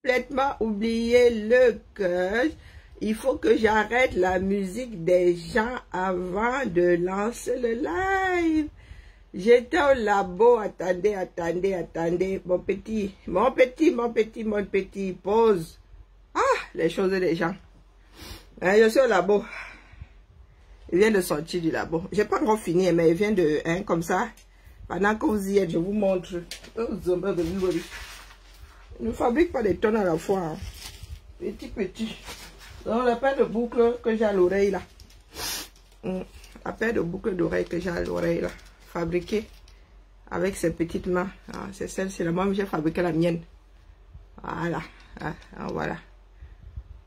complètement oublié le cœur. Il faut que j'arrête la musique des gens avant de lancer le live. J'étais au labo, attendez. Mon petit, pause. Ah, les choses des gens. Hein, je suis au labo. Il vient de sortir du labo. J'ai pas encore fini, mais il vient de, comme ça. Pendant que vous y êtes, je vous montre. Je ne fabrique pas des tonnes à la fois. Hein. Petit. Donc, la paire de boucles que j'ai à l'oreille là. La paire de boucles d'oreille que j'ai à l'oreille là. Fabriquée avec ces petites mains. Ah, c'est celle-ci. Moi, j'ai fabriqué la mienne. Voilà. Voilà.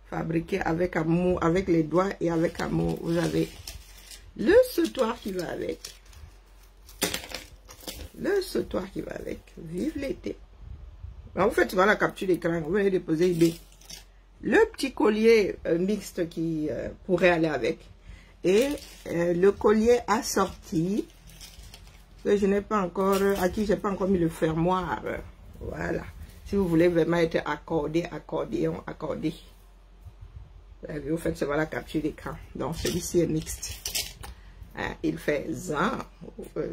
Fabriquée avec amour, avec les doigts et avec amour. Vous avez le sautoir qui va avec. Le sautoir qui va avec. Vive l'été. Vous faites souvent la capture d'écran. Vous allez déposer eBay. Le petit collier mixte qui pourrait aller avec. Et le collier assorti que je n'ai pas encore, à qui je n'ai pas encore mis le fermoir. Voilà. Si vous voulez vraiment être accordé. Vous faites seulement la capture d'écran. Donc celui-ci est mixte. Il fait zan.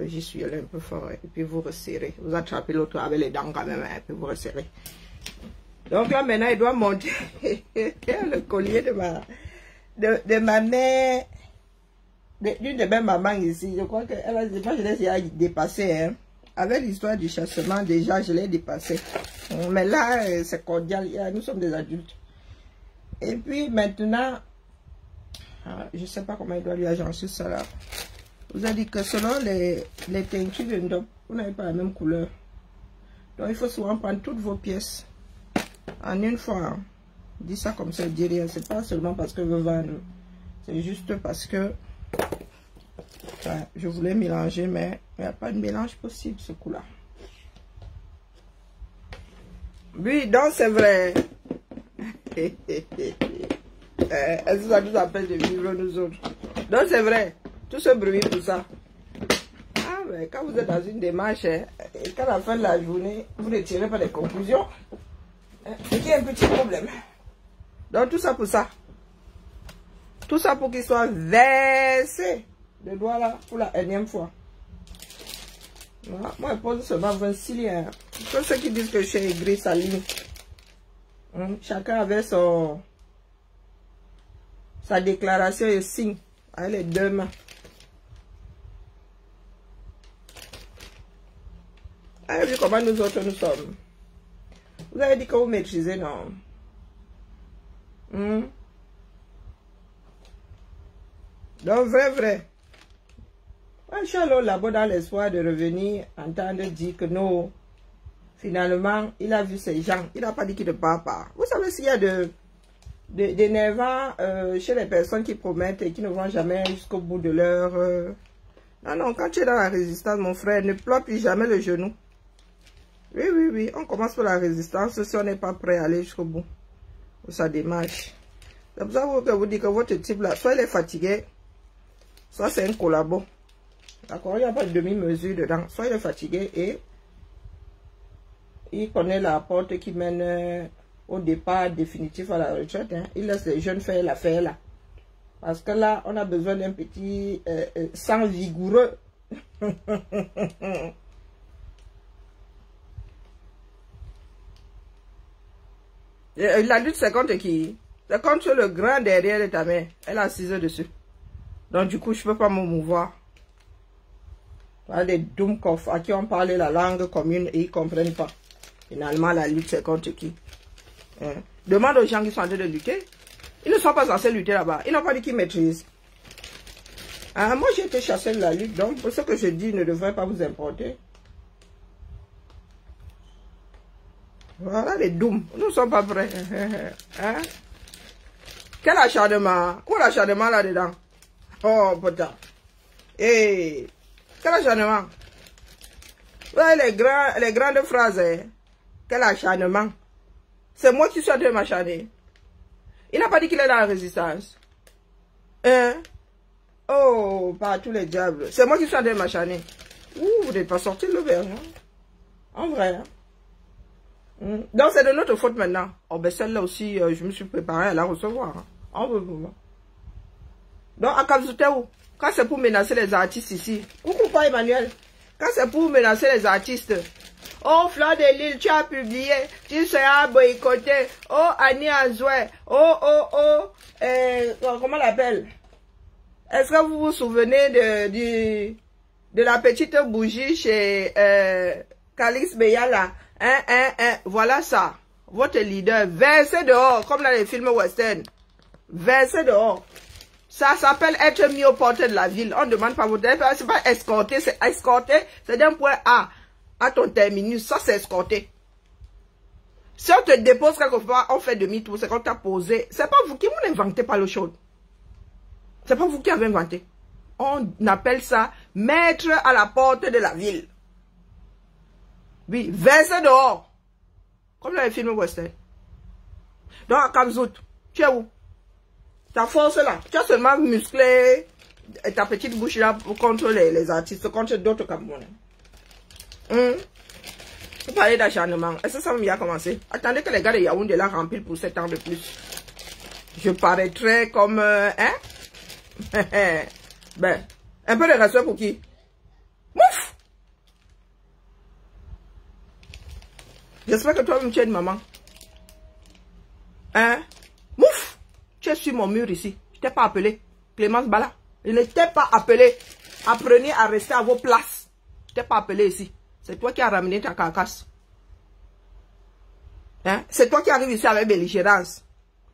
J'y suis allé un peu fort. Et puis vous resserrez. Vous attrapez l'autre avec les dents quand même. Et puis vous resserrez. Donc là maintenant il doit monter le collier de ma mère. D'une de mes mamans ici. Je crois qu'elle a je l'ai dépassé. Hein. Avec l'histoire du chassement déjà je l'ai dépassé. Mais là c'est cordial. Nous sommes des adultes. Et puis maintenant, je ne sais pas comment il doit lui agencer ça là. Vous avez dit que selon les teintures de Ndop, vous n'avez pas la même couleur. Donc il faut souvent prendre toutes vos pièces en une fois. Je dis ça comme ça, je dis rien. C'est pas seulement parce que je veux vendre. C'est juste parce que je voulais mélanger, mais il n'y a pas de mélange possible ce coup-là. Oui, donc c'est vrai. Est-ce que ça nous appelle de vivre nous autres? Donc c'est vrai, tout ce bruit pour ça. Ah mais quand vous êtes dans une démarche, et qu'à la fin de la journée, vous ne tirez pas des conclusions, c'est qu'il y a un petit problème. Donc tout ça pour ça. Tout ça pour qu'il soit versé le doigt là pour la énième fois. Voilà. Moi je pose seulement 26 liens. Tous ceux qui disent que je suis aigri, ça ligne. Chacun avait sa déclaration et signe avec les deux mains. Vous avez vu comment nous autres nous sommes? Vous avez dit que vous maîtrisez, non? Donc, vrai. Moi, je suis allé là-bas dans l'espoir de revenir, entendre dire que non. Finalement, il a vu ces gens. Il n'a pas dit qu'il ne part pas. Vous savez s'il y a d'énervants chez les personnes qui promettent et qui ne vont jamais jusqu'au bout de leur... Non, quand tu es dans la résistance, mon frère, ne pleure plus jamais le genou. Oui. On commence par la résistance si on n'est pas prêt à aller jusqu'au bout. Ça démarche. C'est pour ça que vous dites que votre type là, soit il est fatigué, soit c'est un collabo. D'accord? Il n'y a pas de demi-mesure dedans. Soit il est fatigué et... il connaît la porte qui mène au départ définitif à la retraite. Hein. Il laisse les jeunes faire l'affaire là. Parce que là, on a besoin d'un petit sang vigoureux. La lutte, c'est contre qui? C'est contre le grand derrière de ta mère. Elle a assise dessus. Donc du coup, je ne peux pas me mouvoir. Voilà des Dumkov à qui on parle la langue commune et ils ne comprennent pas. Finalement, la lutte, c'est contre qui? Demande aux gens qui sont en train de lutter. Ils ne sont pas censés lutter là-bas. Ils n'ont pas dit qu'ils maîtrisent. Moi, j'ai été chassé de la lutte. Donc, pour ce que je dis, ne devrait pas vous importer. Voilà les dooms. Nous ne sommes pas prêts. Quel acharnement? Où l'acharnement là-dedans? Oh, putain. Hey. Quel acharnement? Ouais, les grandes phrases. Quel acharnement? C'est moi qui suis en train de m'acharner. Il n'a pas dit qu'il est dans la résistance. Oh, pas tous les diables. C'est moi qui suis en train de m'acharner. Ouh, vous n'êtes pas sorti de l'auberge. Hein? En vrai. Hein? Donc, c'est de notre faute maintenant. Oh, ben celle-là aussi, je me suis préparée à la recevoir. Hein. Oh, donc, à Kabzoutéou, quand c'est pour menacer les artistes ici, coucou pas Emmanuel, quand c'est pour menacer les artistes, oh, Fleur de Lille, tu as publié, tu seras boycotté, oh, Annie Azoué, oh, comment on l'appelle? Est-ce que vous vous souvenez de la petite bougie chez Calix Beyala? Voilà ça. Votre leader, versé dehors, comme dans les films western. Versé dehors. Ça s'appelle être mis aux portes de la ville. On ne demande pas votre... C'est pas escorter, c'est escorter. C'est d'un point A à ton terminus. Ça, c'est escorter. Si on te dépose quelque part, on fait demi-tour. C'est qu'on t'a posé. C'est pas vous qui vous n'inventez pas l'eau chaude. C'est pas vous qui avez inventé. On appelle ça mettre à la porte de la ville. Oui, verser dehors. Comme dans les films western. Donc, à Kamzout, tu es où? Ta force là. Tu as seulement musclé ta petite bouche là contre les artistes, contre d'autres Camerounais. Vous parlez d'acharnement. Est-ce que ça m'y a commencé? Attendez que les gars de Yaoundé là remplissent pour 7 ans de plus. Je paraîtrais comme... ben, un peu de respect pour qui? Mouf! J'espère que toi-même tu es une maman. Mouf! Tu es sur mon mur ici. Je t'ai pas appelé. Clémence Bala. Je ne t'ai pas appelé. Apprenez à rester à vos places. Je t'ai pas appelé ici. C'est toi qui as ramené ta carcasse. C'est toi qui arrives ici avec belligérance.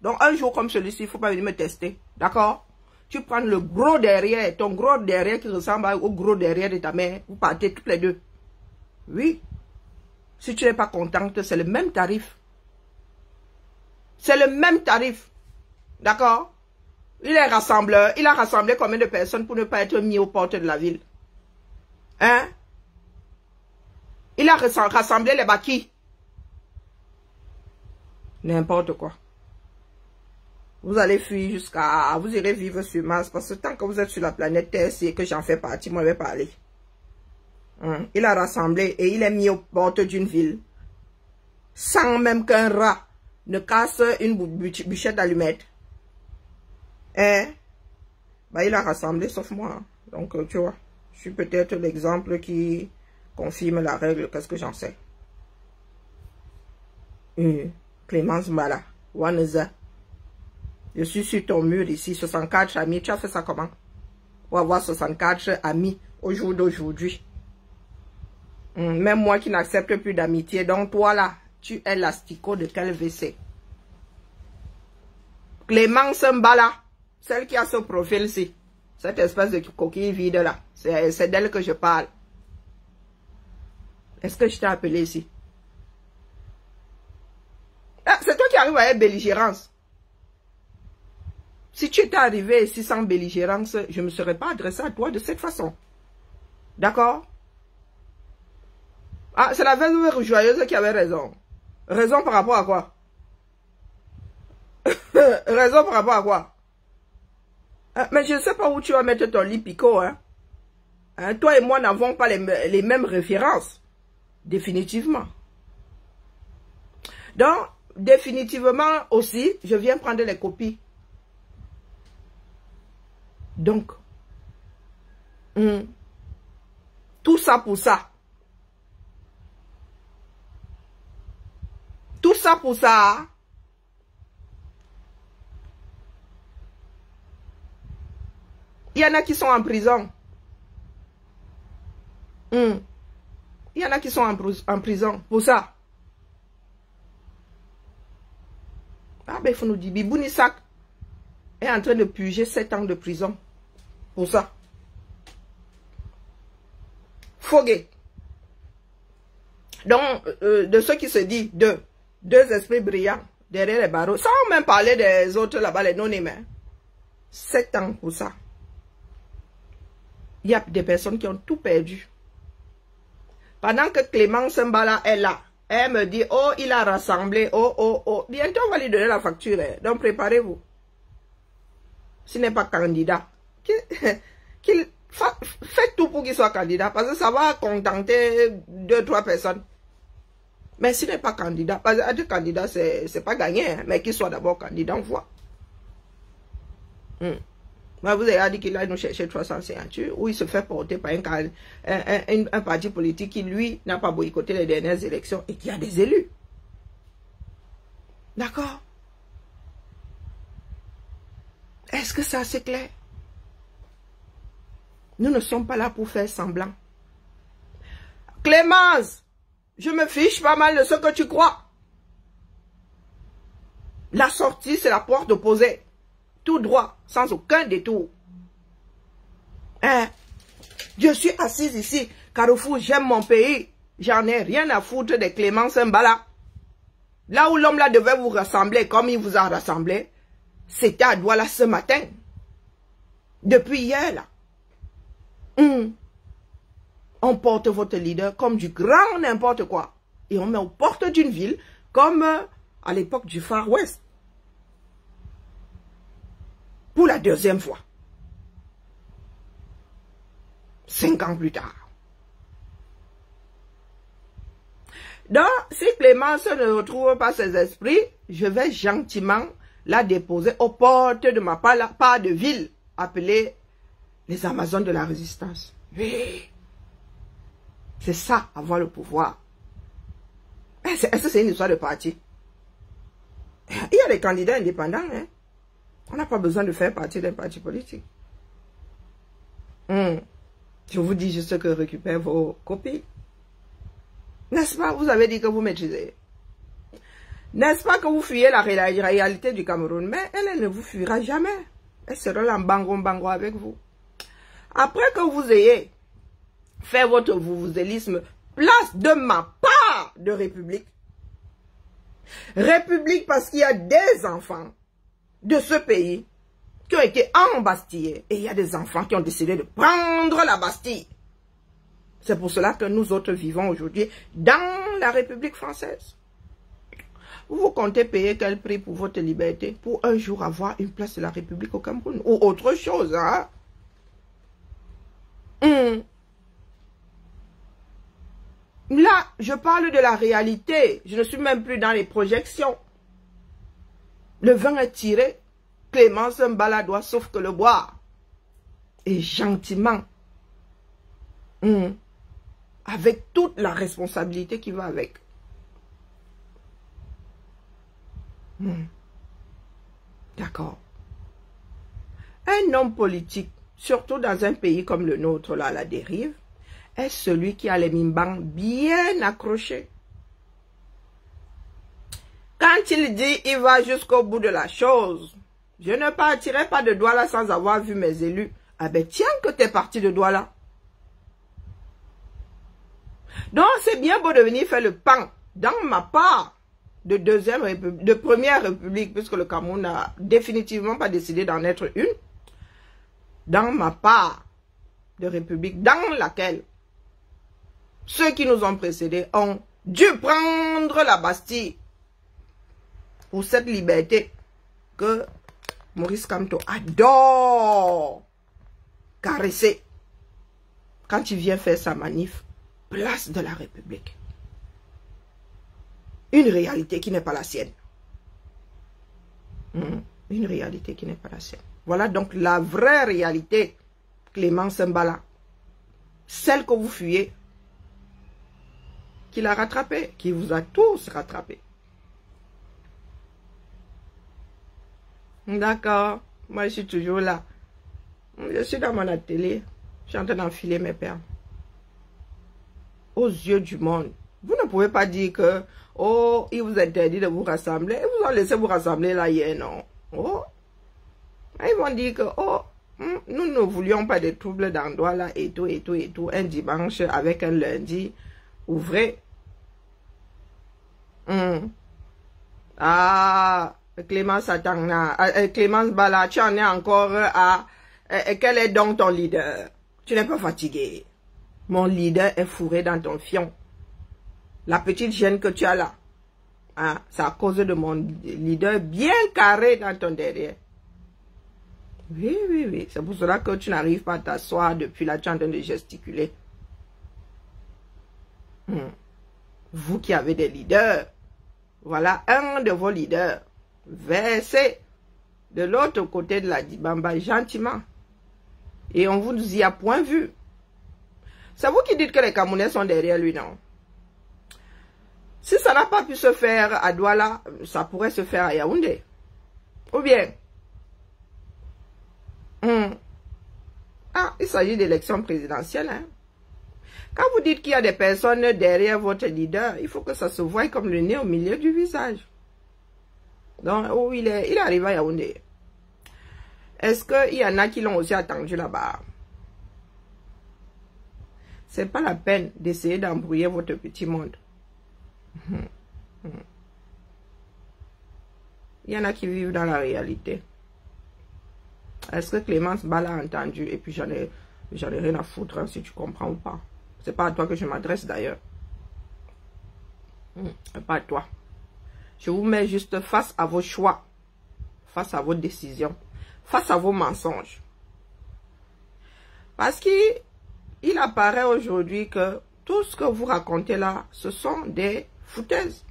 Donc un jour comme celui-ci, il ne faut pas venir me tester. D'accord? Tu prends le gros derrière, ton gros derrière qui ressemble au gros derrière de ta mère. Vous partez toutes les deux. Oui. Si tu n'es pas contente, c'est le même tarif. C'est le même tarif. D'accord? Il est rassembleur. Il a rassemblé combien de personnes pour ne pas être mis aux portes de la ville? Il a rassemblé les bâtis. N'importe quoi. Vous allez fuir jusqu'à... Vous irez vivre sur Mars. Parce que tant que vous êtes sur la planète Terre, c'est que j'en fais partie. Moi, je vais parler. Il a rassemblé et il est mis aux portes d'une ville. Sans même qu'un rat ne casse une bûchette d'allumettes. Bah, il a rassemblé sauf moi. Donc, tu vois, je suis peut-être l'exemple qui confirme la règle. Qu'est-ce que j'en sais? Clémence Bala. Waneza. Je suis sur ton mur ici. 64 amis. Tu as fait ça comment? Pour avoir 64 amis au jour d'aujourd'hui. Même moi qui n'accepte plus d'amitié. Donc, toi là, tu es l'asticot de quel WC? Clémence Mbala. Celle qui a ce profil-ci. Cette espèce de coquille vide là. C'est d'elle que je parle. Est-ce que je t'ai appelé ici? C'est toi qui arrives avec belligérance. Si tu étais arrivé ici sans belligérance, je ne me serais pas adressé à toi de cette façon. D'accord? Ah, c'est la veuve joyeuse qui avait raison. Raison par rapport à quoi? Raison par rapport à quoi? Mais je ne sais pas où tu vas mettre ton lit picot. Toi et moi n'avons pas les mêmes références. Définitivement. Donc, définitivement aussi, je viens prendre les copies. Donc, tout ça pour ça. Tout ça pour ça. Il y en a qui sont en prison. Il y en a qui sont en prison pour ça. Ah ben il faut nous dire, Bibounisak est en train de purger 7 ans de prison. Pour ça. Fogué. Donc, de ceux qui se disent deux esprits brillants derrière les barreaux, sans même parler des autres là-bas, les non-aimés. 7 ans pour ça. Il y a des personnes qui ont tout perdu. Pendant que Clémence Mbala est là, elle me dit, oh, il a rassemblé, oh. Bientôt, on va lui donner la facture. Donc, préparez-vous. S'il n'est pas candidat, faites tout pour qu'il soit candidat. Parce que ça va contenter 2-3 personnes. Mais s'il n'est pas candidat, parce que être candidat, c'est pas gagné, hein, mais qu'il soit d'abord candidat, on voit. Mais vous avez dit qu'il a nous chercher 300 signatures, où il se fait porter par un parti politique qui, lui, n'a pas boycotté les dernières élections et qui a des élus. D'accord? Est-ce que ça c'est clair? Nous ne sommes pas là pour faire semblant. Clémence, je me fiche pas mal de ce que tu crois. La sortie, c'est la porte opposée. Tout droit, sans aucun détour. Hein? Je suis assise ici, Carrefour, j'aime mon pays. J'en ai rien à foutre de Clémence Mbala. Là où l'homme là devait vous rassembler comme il vous a rassemblé, c'était à Douala ce matin. Depuis hier là. On porte votre leader comme du grand n'importe quoi. Et on met aux portes d'une ville comme à l'époque du Far West. Pour la deuxième fois. 5 ans plus tard. Donc, si Clémence ne retrouve pas ses esprits, je vais gentiment la déposer aux portes de ma part de ville, appelée les Amazones de la Résistance. Oui. C'est ça, avoir le pouvoir. Est-ce que c'est une histoire de parti? Il y a des candidats indépendants, hein. On n'a pas besoin de faire partie d'un parti politique. Je vous dis juste que récupère vos copies. N'est-ce pas? Vous avez dit que vous maîtrisez. N'est-ce pas que vous fuyez la réalité du Cameroun? Mais elle ne vous fuira jamais. Elle sera là en bango avec vous. Après que vous ayez fait votre vouvouzélisme, place de ma part de République. République parce qu'il y a des enfants de ce pays qui ont été embastillés. Et il y a des enfants qui ont décidé de prendre la Bastille. C'est pour cela que nous autres vivons aujourd'hui dans la République française. Vous comptez payer quel prix pour votre liberté pour un jour avoir une place de la République au Cameroun ou autre chose, hein? Là, je parle de la réalité. Je ne suis même plus dans les projections. Le vin est tiré. Clémence Mbala doit sauf que le boire. Et gentiment. Avec toute la responsabilité qui va avec. D'accord. Un homme politique, surtout dans un pays comme le nôtre, là, à la dérive, est celui qui a les mimbangs bien accrochés. Quand il dit il va jusqu'au bout de la chose, je ne partirai pas de Douala sans avoir vu mes élus. Ah ben tiens que tu es parti de Douala. Donc c'est bien beau de venir faire le pan dans ma part de première république, puisque le Cameroun n'a définitivement pas décidé d'en être une. Dans ma part de république, dans laquelle ceux qui nous ont précédés ont dû prendre la Bastille pour cette liberté que Maurice Kamto adore caresser quand il vient faire sa manif, place de la République. Une réalité qui n'est pas la sienne. Une réalité qui n'est pas la sienne. Voilà donc la vraie réalité, Clémence Mbala. Celle que vous fuyez, qui l'a rattrapé, qui vous a tous rattrapé. D'accord, moi je suis toujours là. Je suis dans mon atelier, je suis en train d'enfiler mes perles. Aux yeux du monde, vous ne pouvez pas dire que, oh, il vous interdit de vous rassembler, ils vous ont laissé vous rassembler là hier, non. Oh, ils vont dire que, oh, nous ne voulions pas de troubles dans Douala et tout, et tout, et tout, un dimanche avec un lundi, ouvrez. Ah, Clémence Clémence Mbala, tu en es encore à... quel est donc ton leader? Tu n'es pas fatigué. Mon leader est fourré dans ton fion. La petite gêne que tu as là, hein, c'est à cause de mon leader bien carré dans ton derrière. Oui, oui, oui. C'est pour cela que tu n'arrives pas à t'asseoir depuis là, tu es en train de gesticuler. Vous qui avez des leaders, voilà un de vos leaders. Versez de l'autre côté de la Dibamba gentiment. Et on vous y a point vu. C'est vous qui dites que les Camerounais sont derrière lui, non? Si ça n'a pas pu se faire à Douala, ça pourrait se faire à Yaoundé. Ou bien, il s'agit d'élections présidentielles. Hein? Quand vous dites qu'il y a des personnes derrière votre leader, il faut que ça se voie comme le nez au milieu du visage. Donc, où il arrive à Yaoundé. Est-ce qu'il y en a qui l'ont aussi attendu là-bas? C'est pas la peine d'essayer d'embrouiller votre petit monde. Il y en a qui vivent dans la réalité. Est-ce que Clémence Bala a entendu? Et puis j'en ai rien à foutre hein, si tu comprends ou pas. C'est pas à toi que je m'adresse d'ailleurs. C'est pas à toi. Je vous mets juste face à vos choix, face à vos décisions, face à vos mensonges. Parce qu'il apparaît aujourd'hui que tout ce que vous racontez là, ce sont des foutaises.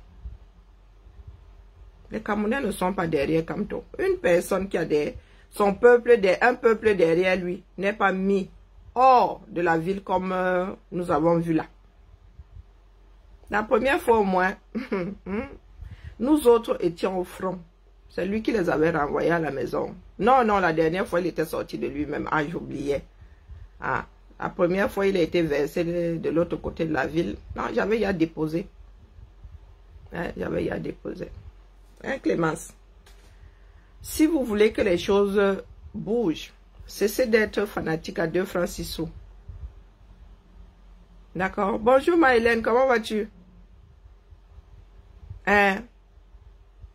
Les Camerounais ne sont pas derrière Kamto. Une personne qui a un peuple derrière lui n'est pas mis hors de la ville comme nous avons vu là. La première fois au moins, nous autres étions au front. C'est lui qui les avait renvoyés à la maison. Non, la dernière fois, il était sorti de lui-même. Ah, j'oubliais. Ah, la première fois, il a été versé de l'autre côté de la ville. Non, j'avais à déposer. J'avais à déposer. Hein, Clémence? Si vous voulez que les choses bougent, cessez d'être fanatique à 2 francs 6 sous. D'accord? Bonjour Maëlène, comment vas-tu? Hein?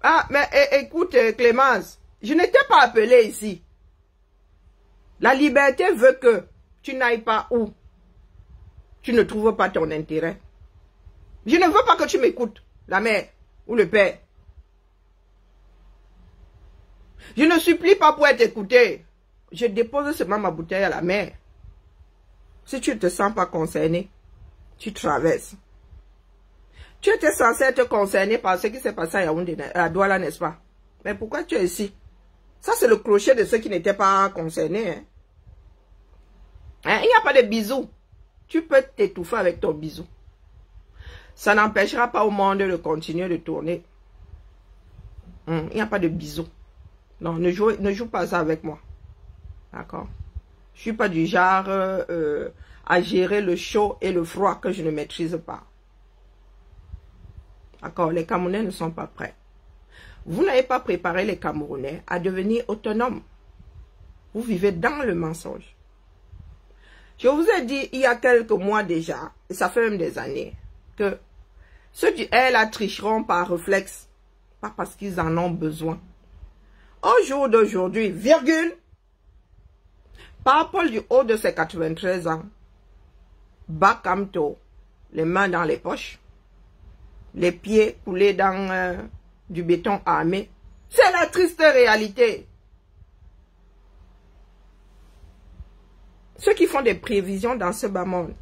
Ah, mais écoute Clémence, je ne t'ai pas appelé ici. La liberté veut que tu n'ailles pas où tu ne trouves pas ton intérêt. Je ne veux pas que tu m'écoutes, la mère ou le père. Je ne supplie pas pour être écouté. Je dépose seulement ma bouteille à la mer. Si tu ne te sens pas concerné, tu traverses. Tu étais censé être concerné par ce qui s'est passé à Yaoundé, à Douala, n'est-ce pas? Mais pourquoi tu es ici? Ça, c'est le crochet de ceux qui n'étaient pas concernés. Hein? Hein? Il n'y a pas de bisous. Tu peux t'étouffer avec ton bisou. Ça n'empêchera pas au monde de continuer de tourner. Il n'y a pas de bisous. Non, ne joue pas ça avec moi. D'accord? Je ne suis pas du genre à gérer le chaud et le froid que je ne maîtrise pas. D'accord? Les Camerounais ne sont pas prêts. Vous n'avez pas préparé les Camerounais à devenir autonomes. Vous vivez dans le mensonge. Je vous ai dit il y a quelques mois déjà, et ça fait même des années, que ceux du LA tricheront par réflexe, pas parce qu'ils en ont besoin. Au jour d'aujourd'hui, virgule, Paul du haut de ses 93 ans, bas Kamto, les mains dans les poches, les pieds coulés dans du béton armé. C'est la triste réalité. Ceux qui font des prévisions dans ce bas monde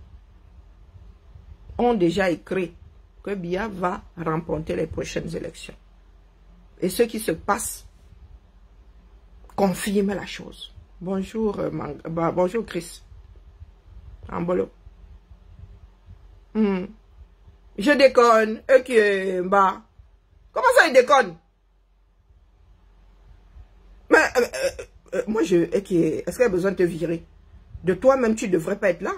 ont déjà écrit que Biya va remporter les prochaines élections. Et ce qui se passe confirme la chose. Bonjour, bonjour Chris. Ambolo. Je déconne. Comment ça il déconne? Mais moi est-ce qu'il y a besoin de te virer? De toi-même tu devrais pas être là.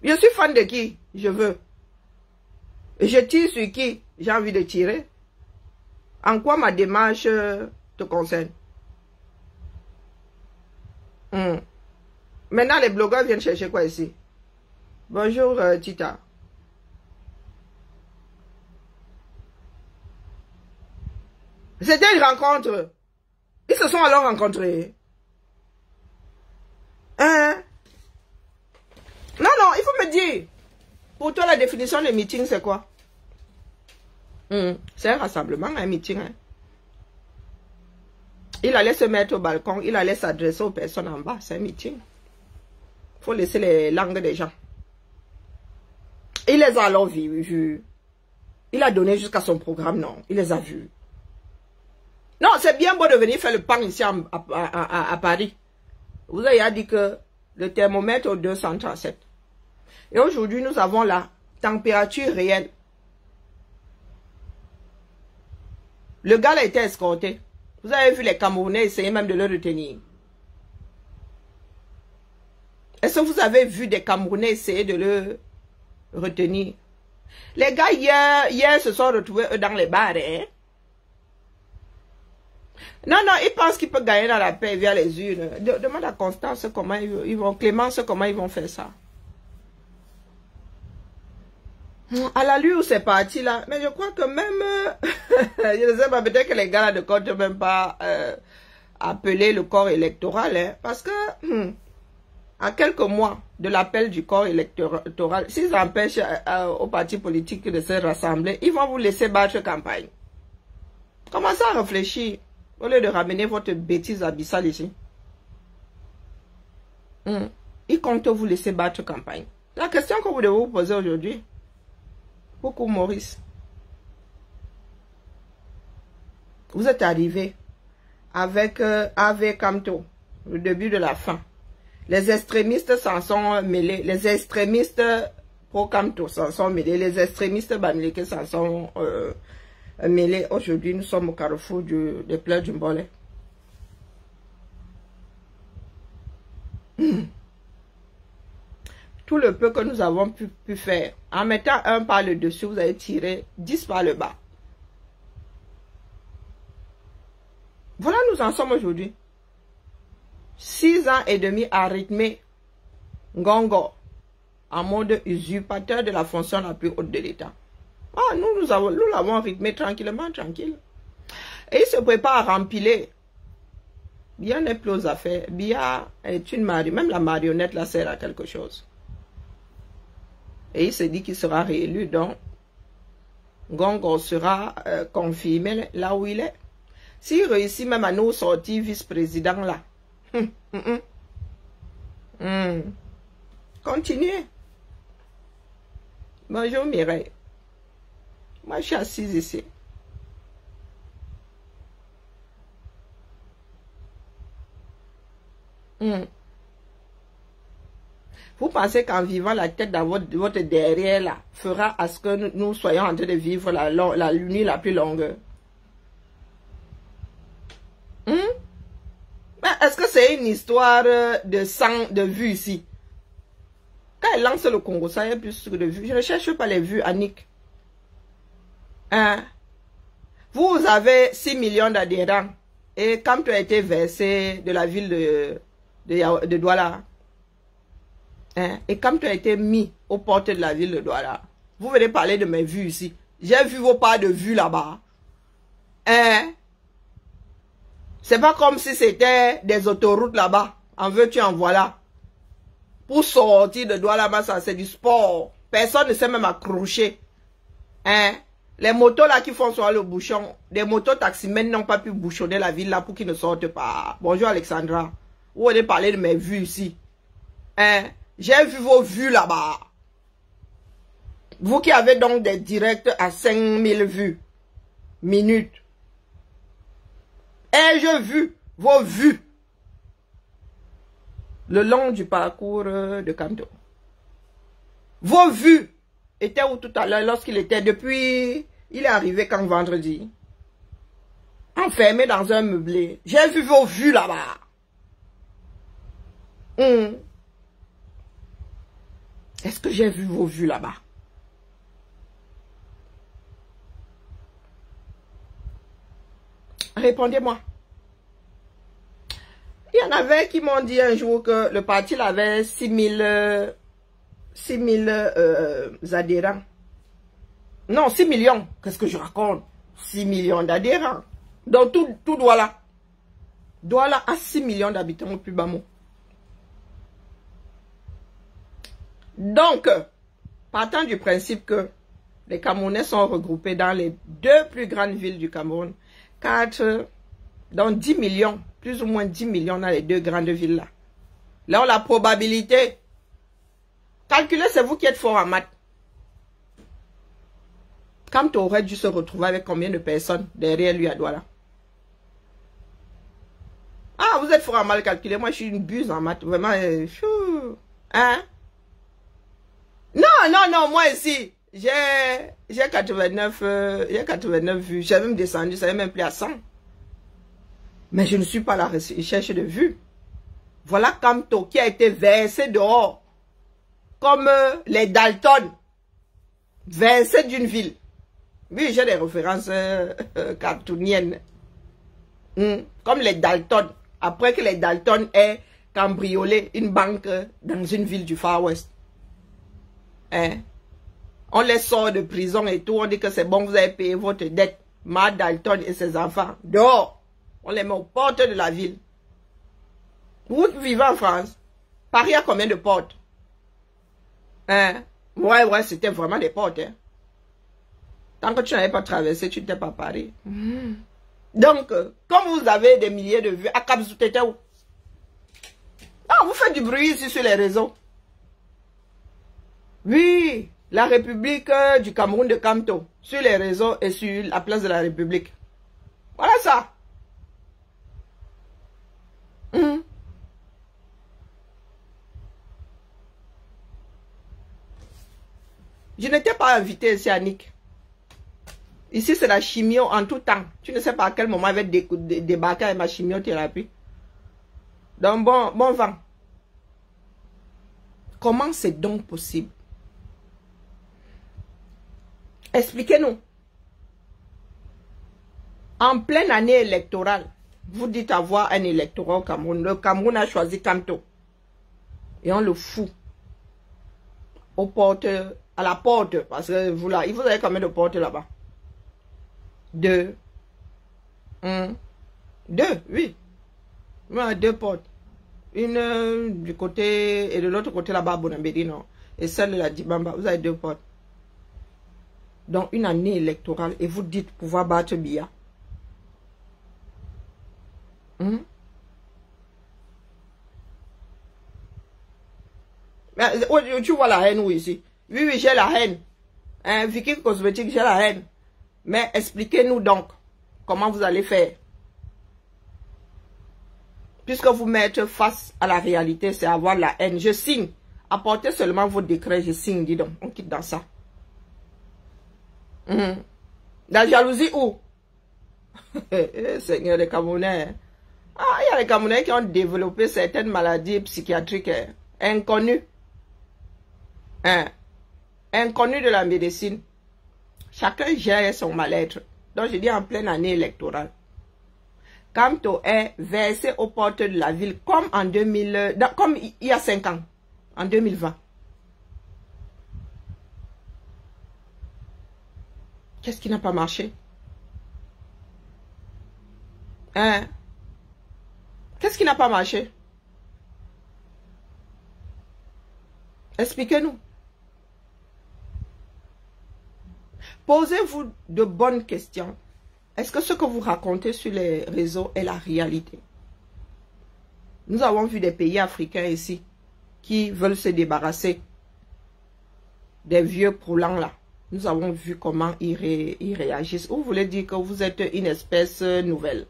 Je suis fan de qui je veux. Et je tire sur qui j'ai envie de tirer. En quoi ma démarche te concerne? Maintenant, les blogueurs viennent chercher quoi ici? Bonjour, Tita. C'était une rencontre. Ils se sont alors rencontrés. Hein? Non, il faut me dire. Pour toi, la définition de meeting, c'est quoi? C'est un rassemblement, un meeting. Hein? Il allait se mettre au balcon, il allait s'adresser aux personnes en bas. C'est un meeting. Il faut laisser les langues des gens. Il les a alors vus. Il a donné jusqu'à son programme, non. Il les a vus. Non, c'est bien beau de venir faire le pain ici à Paris. Vous avez dit que le thermomètre au 237. Et aujourd'hui, nous avons la température réelle. Le gars a été escorté. Vous avez vu les Camerounais essayer même de le retenir. Est-ce que vous avez vu des Camerounais essayer de le retenir? Les gars, hier se sont retrouvés dans les bars. Hein? Non, ils pensent qu'ils peuvent gagner dans la paix via les urnes. Demande à Constance comment ils vont, Clémence, comment ils vont faire ça. À la lui où c'est parti là, mais je crois que même, je ne sais pas, peut-être que les gars là ne comptent même pas appeler le corps électoral, hein, parce que à quelques mois de l'appel du corps électoral, s'ils empêchent aux partis politiques de se rassembler, ils vont vous laisser battre campagne. Commencez à réfléchir au lieu de ramener votre bêtise abyssale ici. Ils comptent vous laisser battre campagne. La question que vous devez vous poser aujourd'hui, beaucoup Maurice, vous êtes arrivé avec AV Camto, le début de la fin. Les extrémistes s'en sont mêlés, les extrémistes pro-Camto s'en sont mêlés, les extrémistes Bamileke s'en sont mêlés. Aujourd'hui, nous sommes au carrefour des pleurs du Mbolé. Tout le peu que nous avons pu faire, en mettant un par le dessus, vous avez tiré 10 par le bas. Voilà, nous en sommes aujourd'hui. 6 ans et demi à rythmer Ngongo en mode usurpateur de la fonction la plus haute de l'État. Ah, nous l'avons rythmé tranquillement, tranquille. Et il se prépare à rempiler. Bien n'est plus aux affaires. Bia est une marionnette, même la marionnette là sert à quelque chose. Et il se dit qu'il sera réélu, donc Ngongo sera confirmé là où il est. S'il réussit même à nous sortir vice-président là, continuez. Bonjour Mireille. Moi je suis assise ici. Vous pensez qu'en vivant la tête dans votre derrière là, fera à ce que nous soyons en train de vivre la nuit la plus longue? Est-ce que c'est une histoire de sang, de vues ici? Quand elle lance le Congo, ça y a plus de vues. Je ne cherche pas les vues, Annick. Hein? Vous avez 6 millions d'adhérents. Et quand tu as été versé de la ville de Douala, hein? Et quand tu as été mis aux portes de la ville de Douala, vous venez parler de mes vues ici. J'ai vu vos parts de vues là-bas. Hein? C'est pas comme si c'était des autoroutes là-bas. En veux-tu, en voilà. Pour sortir de Douala, ça c'est du sport. Personne ne sait même accrocher. Hein? Les motos là qui font sur le bouchon, des motos taximènes n'ont pas pu bouchonner la ville là pour qu'ils ne sortent pas. Bonjour Alexandra. Vous allez parler de mes vues ici. Hein? J'ai vu vos vues là-bas. Vous qui avez donc des directs à 5000 vues. Minutes. Et j'ai vu vos vues. Le long du parcours de Camto. Vos vues étaient où tout à l'heure lorsqu'il était depuis... Il est arrivé quand vendredi. Enfermé dans un meublé. J'ai vu vos vues là-bas. Est-ce que j'ai vu vos vues là-bas? Répondez-moi. Il y en avait qui m'ont dit un jour que le parti avait 6000 adhérents. Non, 6 millions. Qu'est-ce que je raconte? 6 millions d'adhérents. Donc tout Douala. Douala a 6 millions d'habitants au plus bas mot. Donc, partant du principe que les Camerounais sont regroupés dans les 2 plus grandes villes du Cameroun, 4, donc 10 millions, plus ou moins 10 millions dans les 2 grandes villes là. Là, la probabilité, calculez, c'est vous qui êtes fort en maths. Kamto aurait dû se retrouver avec combien de personnes derrière lui à Douala? Ah, vous êtes fort à mal calculer. Moi, je suis une buse en maths. Vraiment, hein? Non, moi ici, j'ai 89 vues. J'ai même descendu, ça n'est même plus à 100. Mais je ne suis pas à la recherche de vues. Voilà Kamto qui a été versé dehors. Comme les Dalton. Versé d'une ville. Oui, j'ai des références cartooniennes. Comme les Dalton. Après que les Dalton aient cambriolé une banque dans une ville du Far West. Hein? On les sort de prison et tout. On dit que c'est bon, vous avez payé votre dette. Matt Dalton et ses enfants. Dehors. On les met aux portes de la ville. Vous vivez en France. Paris a combien de portes? Hein? Ouais, c'était vraiment des portes. Hein? Tant que tu n'avais pas traversé, tu n'étais pas à Paris. Donc, comme vous avez des milliers de vues, à Cap-Zout, t'étais où? Ah, vous faites du bruit ici sur les réseaux. Oui, la République du Cameroun de Kamto, sur les réseaux et sur la place de la République. Voilà ça. Je n'étais pas invité ici à Nick. Ici, c'est la chimio en tout temps. Tu ne sais pas à quel moment elle va débarquer avec ma chimiothérapie. Donc, bon vent. Comment c'est donc possible? Expliquez-nous. En pleine année électorale, vous dites avoir un électorat au Cameroun. Le Cameroun a choisi Kamto. Et on le fout. Aux portes, à la porte. Parce que vous là, vous avez combien de portes là-bas? 2. 2, oui. Ouais, 2 portes. Une du côté et de l'autre côté là-bas, Bonambédi, non. Et celle de la Dibamba, vous avez 2 portes. Donc une année électorale et vous dites pouvoir battre Biya. Mais, tu vois la haine où ici? Oui, j'ai la haine. Vicky Cosmétique, j'ai la haine. Mais expliquez-nous donc comment vous allez faire. Puisque vous mettez face à la réalité, c'est avoir la haine. Je signe. Apportez seulement vos décrets, je signe, dis donc. On quitte dans ça. La jalousie où? Seigneur, les Camerounais. Ah, il y a les Camerounais qui ont développé certaines maladies psychiatriques inconnues. Inconnues de la médecine. Chacun gère son mal-être. Donc, je dis en pleine année électorale. Kamto est versé aux portes de la ville comme en 2000, comme il y a 5 ans, en 2020. Qu'est-ce qui n'a pas marché? Qu'est-ce qui n'a pas marché? Expliquez-nous. Posez-vous de bonnes questions. Est-ce que ce que vous racontez sur les réseaux est la réalité? Nous avons vu des pays africains ici qui veulent se débarrasser des vieux proulants là. Nous avons vu comment ils réagissent. Vous voulez dire que vous êtes une espèce nouvelle.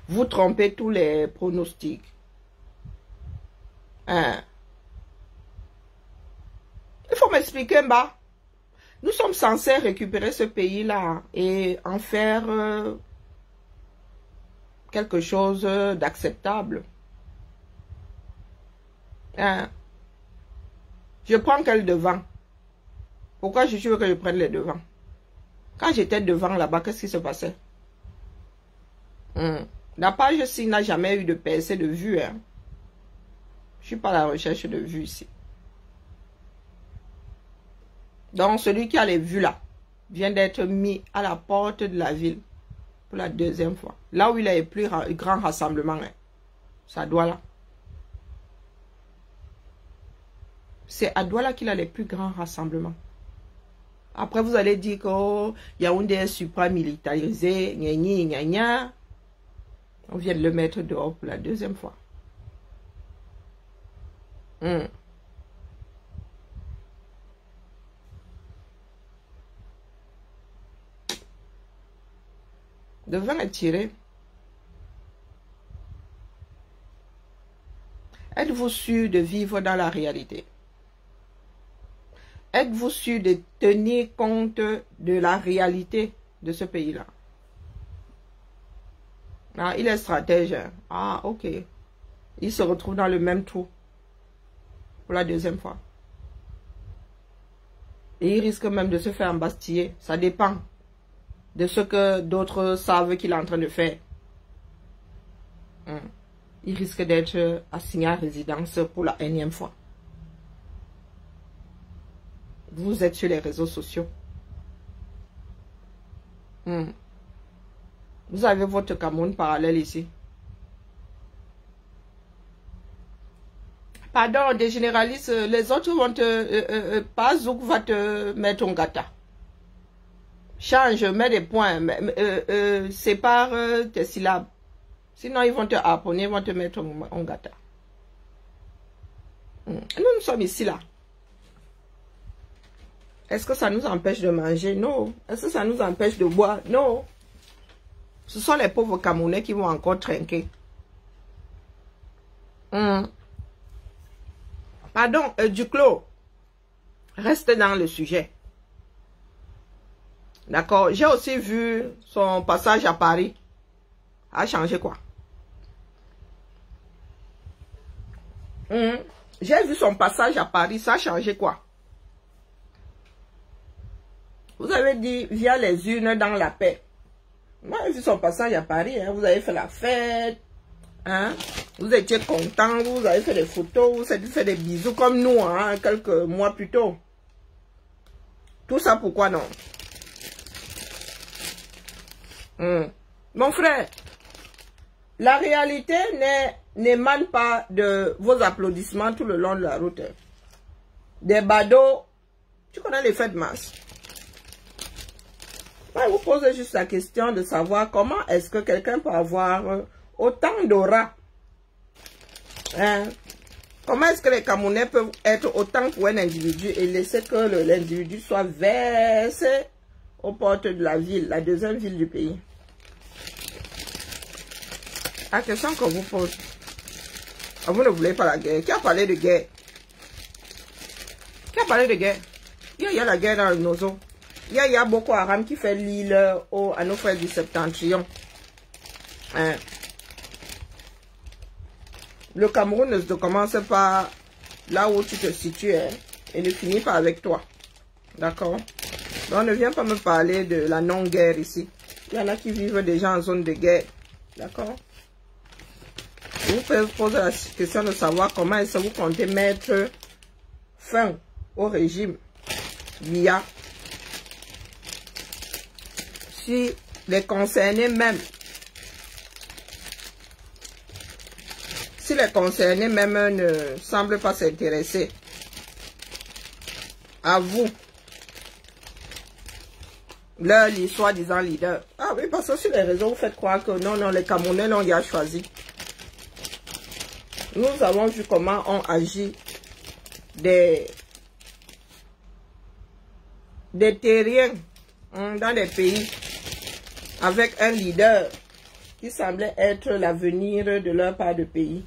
Vous trompez tous les pronostics. Il faut m'expliquer, bah. Nous sommes censés récupérer ce pays-là et en faire quelque chose d'acceptable. Je prends quel devant? Pourquoi je veux que je prenne les devants? Quand j'étais devant là-bas, qu'est-ce qui se passait? La page ci n'a jamais eu de percée de vue. Je ne suis pas à la recherche de vues ici. Donc, celui qui a les vues là vient d'être mis à la porte de la ville pour la 2e fois. Là où il y a les plus grands rassemblements, c'est à Douala. C'est à Douala qu'il a les plus grands rassemblements. Après, vous allez dire qu'il y a un des supra-militarisés, gna gna. On vient de le mettre dehors pour la 2e fois. Le vin est tiré. Êtes-vous sûr de vivre dans la réalité? Êtes-vous sûr de tenir compte de la réalité de ce pays-là? Ah, il est stratège. Ah, ok. Il se retrouve dans le même trou pour la deuxième fois. Et il risque même de se faire embastiller. Ça dépend de ce que d'autres savent qu'il est en train de faire. Il risque d'être assigné à résidence pour la énième fois. Vous êtes sur les réseaux sociaux. Vous avez votre Cameroun parallèle ici. Pardon, des généralistes, les autres vont te... pas Zouk va te mettre un gâteau. Change, mets des points, sépare tes syllabes. Sinon, ils vont te harponner, ils vont te mettre un gâteau. Nous sommes ici, là. Est-ce que ça nous empêche de manger? Non. Est-ce que ça nous empêche de boire? Non. Ce sont les pauvres Camerounais qui vont encore trinquer. Pardon, Duclos, reste dans le sujet. D'accord. J'ai aussi vu son passage à Paris. A changé quoi? J'ai vu son passage à Paris. Ça a changé quoi? Vous avez dit, via les urnes dans la paix. Moi, j'ai vu son passage à Paris. Hein. Vous avez fait la fête. Hein? Vous étiez content. Vous avez fait des photos. Vous avez fait des bisous comme nous, hein, quelques mois plus tôt. Tout ça, pourquoi non? Mon frère, la réalité n'émane pas de vos applaudissements tout le long de la route. Des badauds. Tu connais l'effet de masse. Moi, je vous pose juste la question de savoir comment est-ce que quelqu'un peut avoir autant d'aura. Hein? Comment est-ce que les Camerounais peuvent être autant pour un individu et laisser que l'individu soit versé aux portes de la ville, la deuxième ville du pays? La question qu'on vous pose. Vous ne voulez pas la guerre. Qui a parlé de guerre? Qui a parlé de guerre? Il y a la guerre dans le Nozo. Il y a Boko Haram qui fait l'île à nos frères du Septentrion. Hein? Le Cameroun ne se commence pas là où tu te situes, hein, et ne finit pas avec toi. D'accord? Donc ne viens pas me parler de la non-guerre ici. Il y en a qui vivent déjà en zone de guerre. D'accord? Vous pouvez vous poser la question de savoir comment est-ce que vous comptez mettre fin au régime via si les concernés même ne semblent pas s'intéresser à vous, leur soi-disant leader. Ah oui, parce que sur les réseaux, vous faites croire que non, les Camerounais l'ont déjà choisi. Nous avons vu comment on agit des terriens dans des pays avec un leader qui semblait être l'avenir de leur part de pays.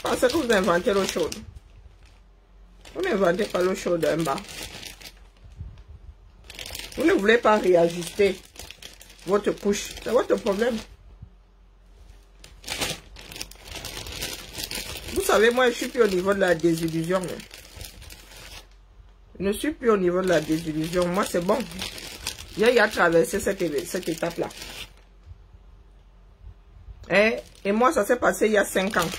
Parce que vous inventez l'eau chaude. Vous n'inventez pas l'eau chaude en bas. Vous ne voulez pas réajuster votre couche. C'est votre problème. Vous savez, moi, je suis plus au niveau de la désillusion. Je ne suis plus au niveau de la désillusion. Moi, c'est bon. J'ai traversé cette étape-là. Et moi, ça s'est passé il y a 5 ans.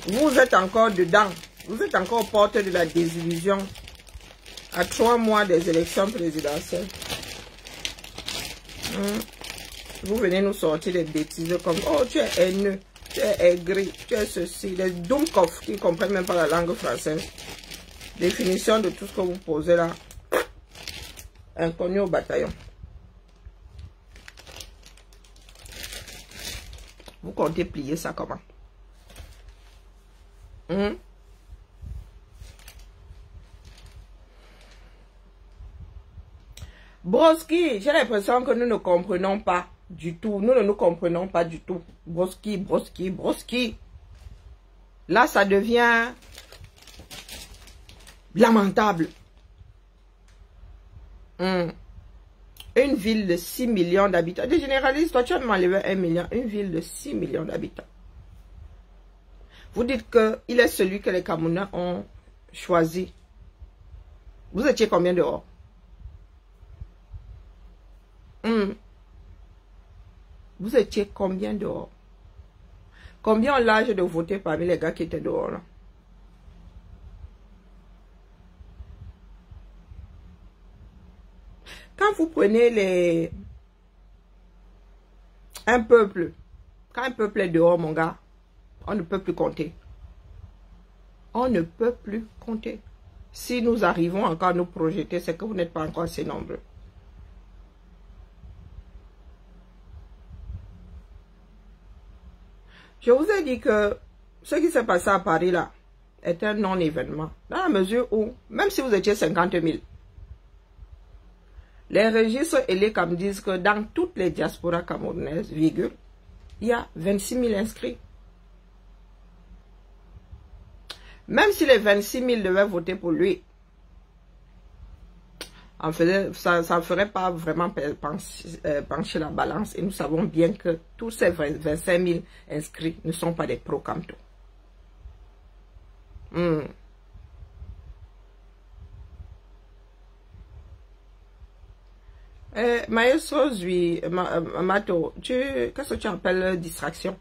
Vous êtes encore dedans. Vous êtes encore aux portes de la désillusion. À 3 mois des élections présidentielles. Vous venez nous sortir des bêtises comme « Oh, tu es haineux, tu es aigri, tu es ceci ». Des Dumkov qui ne comprennent même pas la langue française. Définition de tout ce que vous posez là. Inconnu au bataillon. Vous comptez plier ça comment? Broski, j'ai l'impression que nous ne comprenons pas. du tout. Nous ne nous comprenons pas du tout. Broski, broski, broski. Là, ça devient lamentable. Une ville de 6 millions d'habitants. Des généralistes, toi, tu as m'enlevé 1 million. Une ville de 6 millions d'habitants. Vous dites qu'il est celui que les Camerounais ont choisi. Vous étiez combien dehors? Vous étiez combien dehors? Combien ont l'âge de voter parmi les gars qui étaient dehors là? Quand vous prenez un peuple, quand un peuple est dehors, mon gars, on ne peut plus compter. On ne peut plus compter. Si nous arrivons encore à nous projeter, c'est que vous n'êtes pas encore assez nombreux. Je vous ai dit que ce qui s'est passé à Paris là est un non-événement. Dans la mesure où, même si vous étiez 50 000, les registres et les CAM disent que dans toutes les diasporas camerounaises, il y a 26 000 inscrits. Même si les 26 000 devaient voter pour lui, ça ne ferait pas vraiment pencher la balance. Et nous savons bien que tous ces 25 000 inscrits ne sont pas des pro-Camto. Maestro Zui, Mato, qu'est-ce que tu appelles distraction?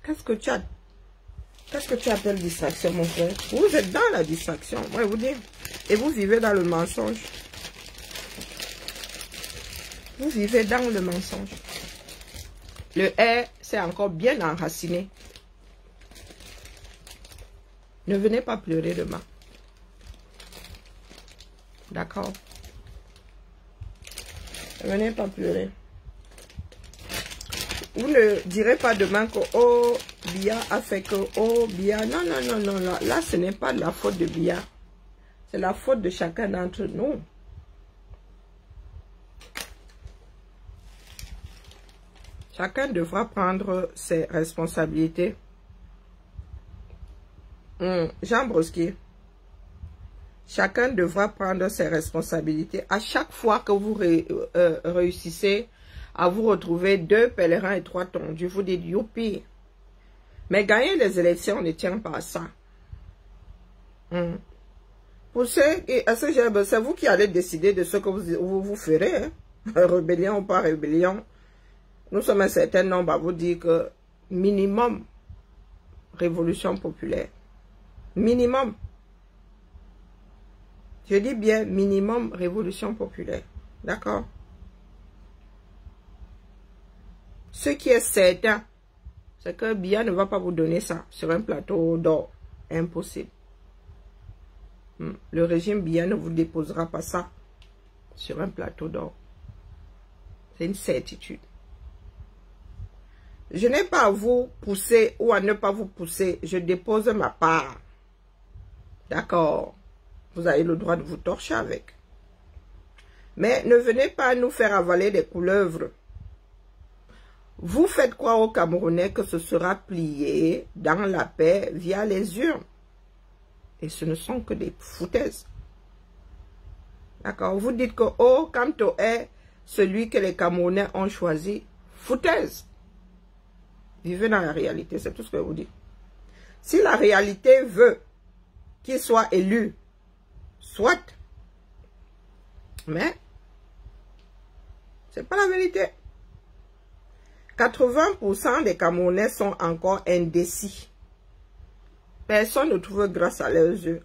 Qu'est-ce que tu appelles distraction, mon frère? Vous êtes dans la distraction, moi je vous dis. Et vous vivez dans le mensonge. Vous vivez dans le mensonge. Le R, c'est encore bien enraciné. Ne venez pas pleurer demain. D'accord? Ne venez pas pleurer. Vous ne direz pas demain que oh, Bia a fait que oh, Bia. Non, non, non, non. Là, ce n'est pas de la faute de Bia. C'est la faute de chacun d'entre nous. Chacun devra prendre ses responsabilités. Jean Broski. Chacun devra prendre ses responsabilités. À chaque fois que vous réussissez à vous retrouver 2 pèlerins et 3 tondus, vous dites youpi. Mais gagner les élections ne tient pas à ça. Pour c'est vous qui allez décider de ce que vous ferez. Hein? Rébellion ou pas rébellion. Nous sommes un certain nombre à vous dire que minimum révolution populaire. Minimum. Je dis bien minimum révolution populaire. D'accord? Ce qui est certain, c'est que Bia ne va pas vous donner ça sur un plateau d'or. Impossible. Le régime Bia ne vous déposera pas ça sur un plateau d'or. C'est une certitude. Je n'ai pas à vous pousser ou à ne pas vous pousser. Je dépose ma part. D'accord? Vous avez le droit de vous torcher avec. Mais ne venez pas nous faire avaler des couleuvres. Vous faites croire aux Camerounais que ce sera plié dans la paix via les urnes. Et ce ne sont que des foutaises. D'accord? Vous dites que oh, Camto est celui que les Camerounais ont choisi. Foutaise. Vivez dans la réalité, c'est tout ce que je vous dis. Si la réalité veut qu'il soit élu, soit. Mais, c'est pas la vérité. 80% des Camerounais sont encore indécis. Personne ne trouve grâce à leurs yeux.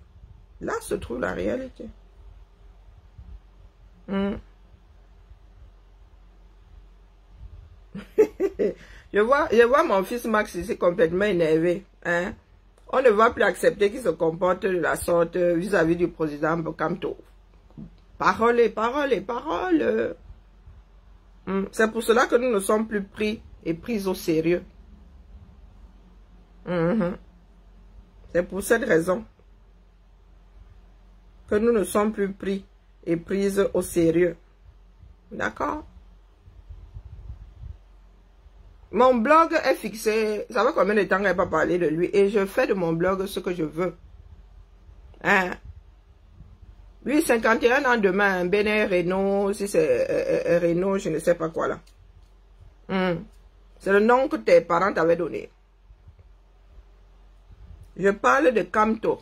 Là se trouve la réalité. Je vois mon fils Max ici complètement énervé. Hein? On ne va plus accepter qu'il se comporte de la sorte vis-à-vis du président Bokamto. Parole et parole et parole. C'est pour cela que nous ne sommes plus pris et pris au sérieux. C'est pour cette raison que nous ne sommes plus pris et prise au sérieux. D'accord? Mon blog est fixé. Ça va combien de temps qu'elle n'a pas parlé de lui? Et je fais de mon blog ce que je veux. Hein? Lui, 51 ans demain, Béné Renault, si c'est Renault, je ne sais pas quoi là. C'est le nom que tes parents t'avaient donné. Je parle de Camto.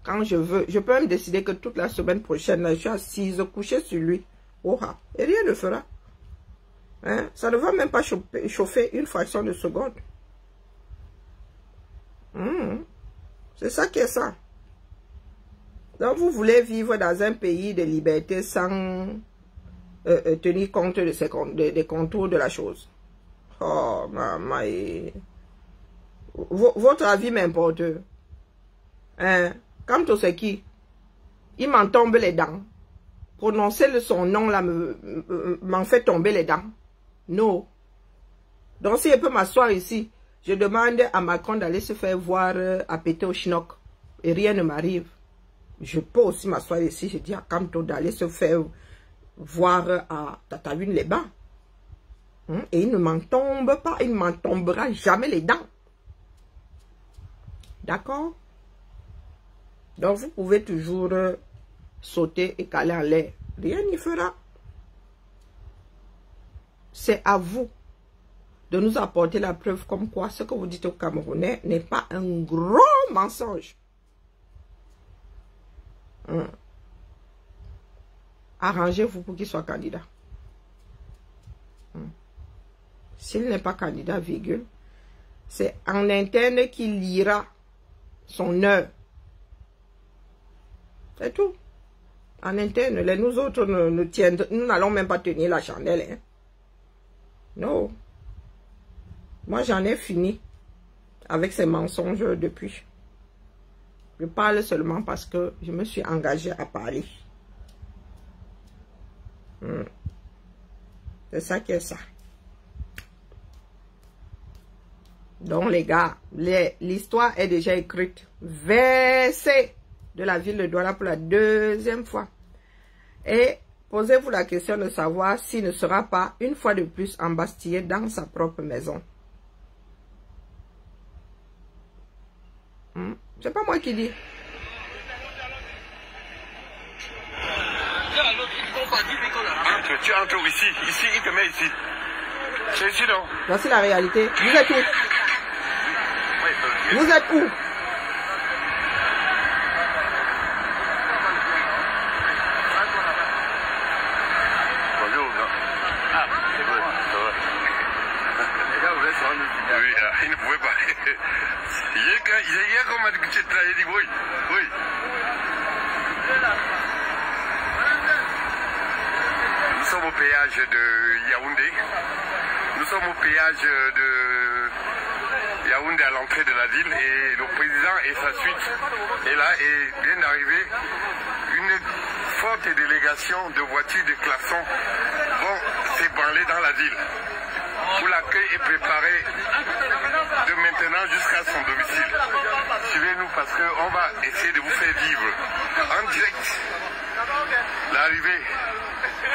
Quand je veux. Je peux même décider que toute la semaine prochaine, là, je suis assise, couchée sur lui. Oha. Et rien ne fera. Hein? Ça ne va même pas chauffer une fraction de seconde. C'est ça qui est ça. Donc, vous voulez vivre dans un pays de liberté sans tenir compte de des contours de la chose. Oh, maman. Votre avis m'importe. Hein? Comme tout ce qui, il m'en tombe les dents. Prononcer son nom là m'en fait tomber les dents. Non. Donc, si je peux m'asseoir ici, je demande à Macron d'aller se faire voir à péter au chinook. Et rien ne m'arrive. Je peux aussi m'asseoir ici, je dis à Camto d'aller se faire voir à Tataouine-les-Bains. Et il ne m'en tombe pas, il ne m'en tombera jamais les dents. D'accord? Donc, vous pouvez toujours sauter et caler en l'air. Rien n'y fera. C'est à vous de nous apporter la preuve comme quoi ce que vous dites aux Camerounais n'est pas un gros mensonge. Arrangez-vous pour qu'il soit candidat. S'il n'est pas candidat, virgule, c'est en interne qu'il lira son heure. C'est tout. En interne, nous autres, nous n'allons même pas tenir la chandelle. Hein. Non. Moi, j'en ai fini avec ces mensonges depuis. Je parle seulement parce que je me suis engagée à parler. C'est ça qui est ça. Donc, les gars, l'histoire est déjà écrite. Versée de la ville de Douala pour la deuxième fois. Et posez-vous la question de savoir s'il ne sera pas une fois de plus embastillé dans sa propre maison. C'est pas moi qui dis. Tu entres ici, il te met ici. C'est ici, non? Voici la réalité. Vous êtes où? Vous êtes où? Bonjour. Ah, c'est bon. Oui, il ne pouvait pas. Il y a comme un petit trajet, il dit oui. Oui. Nous sommes au péage de Yaoundé. Nous sommes au péage de Yaoundé à l'entrée de la ville et le président et sa suite est là et vient d'arriver une forte délégation de voitures de klaxons vont s'ébranler dans la ville. Où l'accueil est préparé de maintenant jusqu'à son domicile. Suivez-nous parce qu'on va essayer de vous faire vivre en direct l'arrivée.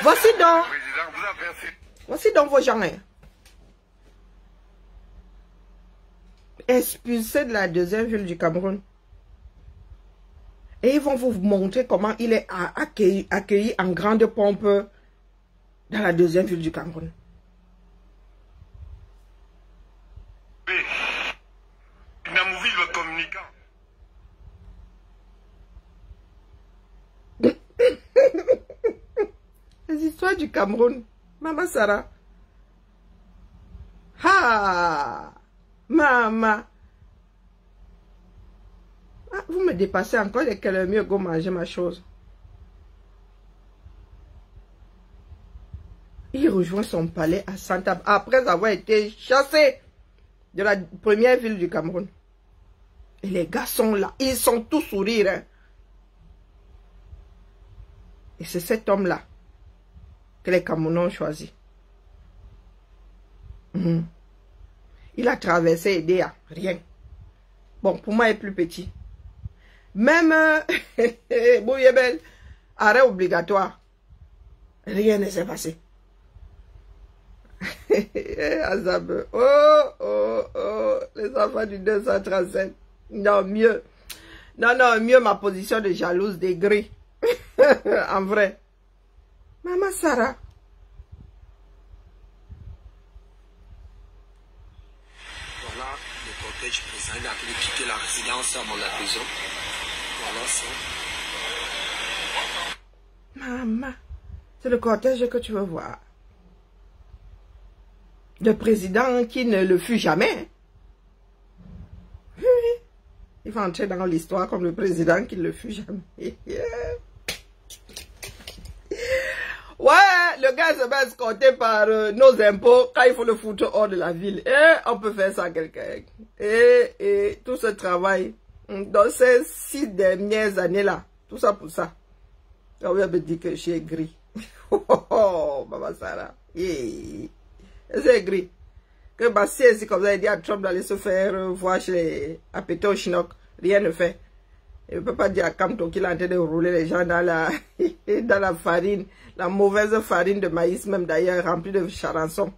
Voici donc. Président, vous apercevez. Voici donc vos gens. Expulsés de la deuxième ville du Cameroun. Et ils vont vous montrer comment il est accueilli en grande pompe dans la deuxième ville du Cameroun. Namouville le communicant. Les histoires du Cameroun. Maman Sarah. Ha! Maman. Ah, vous me dépassez encore et qu'elle est mieux go manger ma chose. Il rejoint son palais à Santa après avoir été chassé de la première ville du Cameroun. Et les gars sont là. Ils sont tous sourires. Hein. Et c'est cet homme-là que les Camerounais ont choisi. Il a traversé Edea. Rien. Bon, pour moi, il est plus petit. Même Bouyebel, Arrêt obligatoire. Rien ne s'est passé. Azab. Oh, oh, oh. Les enfants du 237. Non, mieux. Non, non, mieux ma position de jalouse des gris. En vrai. Maman Sarah. Voilà le cortège président. Il a quitté la résidence avant la prison. Voilà ça. Maman, c'est le cortège que tu veux voir. Le président qui ne le fut jamais. Oui, oui. Il va entrer dans l'histoire comme le président qui ne le fut jamais. Ouais, le gars se fait escorter par nos impôts quand il faut le foutre hors de la ville. Et on peut faire ça à quelqu'un. Et tout ce travail, dans ces 6 dernières années-là, tout ça pour ça. On vient me dire que je suis gris. Oh, Maman Sarah. Yeah. C'est gris. Que Bassi, c'est comme ça, il dit à Trump d'aller se faire voir chez Apéto Chinook. Rien ne fait. Il ne peut pas dire à Kamto qu'il est en train de rouler les gens dans la farine. La mauvaise farine de maïs, même d'ailleurs, remplie de charançon.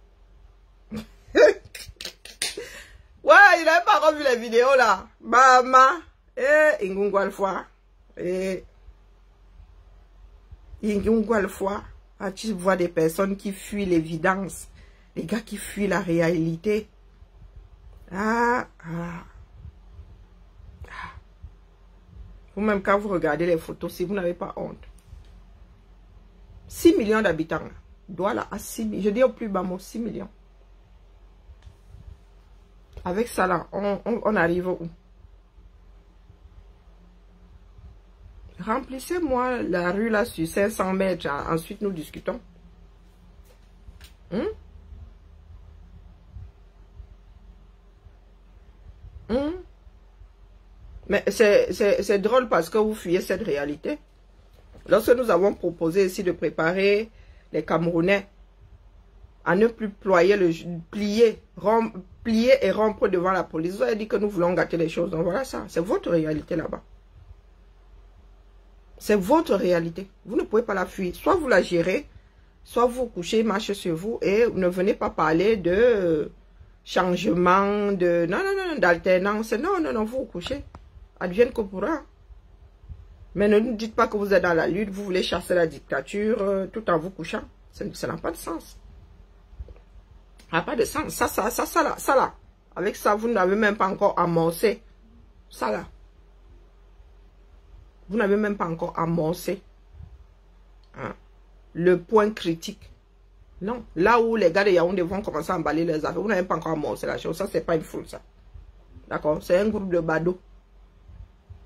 Ouais, il n'avait pas encore vu les vidéos là. Maman. Ingungwa fois. Ingungwa fois. Tu vois des personnes qui fuient l'évidence. Les gars qui fuient la réalité. Vous-même, quand vous regardez les photos, si vous n'avez pas honte. 6 millions d'habitants. Douala à 6 millions. Je dis au plus bas mot, 6 millions. Avec ça là, on arrive où? Remplissez-moi la rue là sur 500 mètres. Ensuite, nous discutons. Mais c'est drôle parce que vous fuyez cette réalité. Lorsque nous avons proposé ici de préparer les Camerounais à ne plus plier et rompre devant la police, vous avez dit que nous voulons gâter les choses. Donc voilà ça, c'est votre réalité là-bas. C'est votre réalité. Vous ne pouvez pas la fuir. Soit vous la gérez, soit vous couchez, marchez sur vous et ne venez pas parler de changement, de d'alternance. Non, vous couchez. Advienne que pourra. Mais ne nous dites pas que vous êtes dans la lutte, vous voulez chasser la dictature tout en vous couchant. Ça n'a pas de sens. Ça n'a pas de sens. Ça là. Avec ça, vous n'avez même pas encore amorcé. Ça là. Vous n'avez même pas encore amorcé le point critique. Non. Là où les gars de Yaoundé vont commencer à emballer les affaires, vous n'avez pas encore amorcé la chose. Ça, c'est pas une foule, ça. D'accord? C'est un groupe de badauds.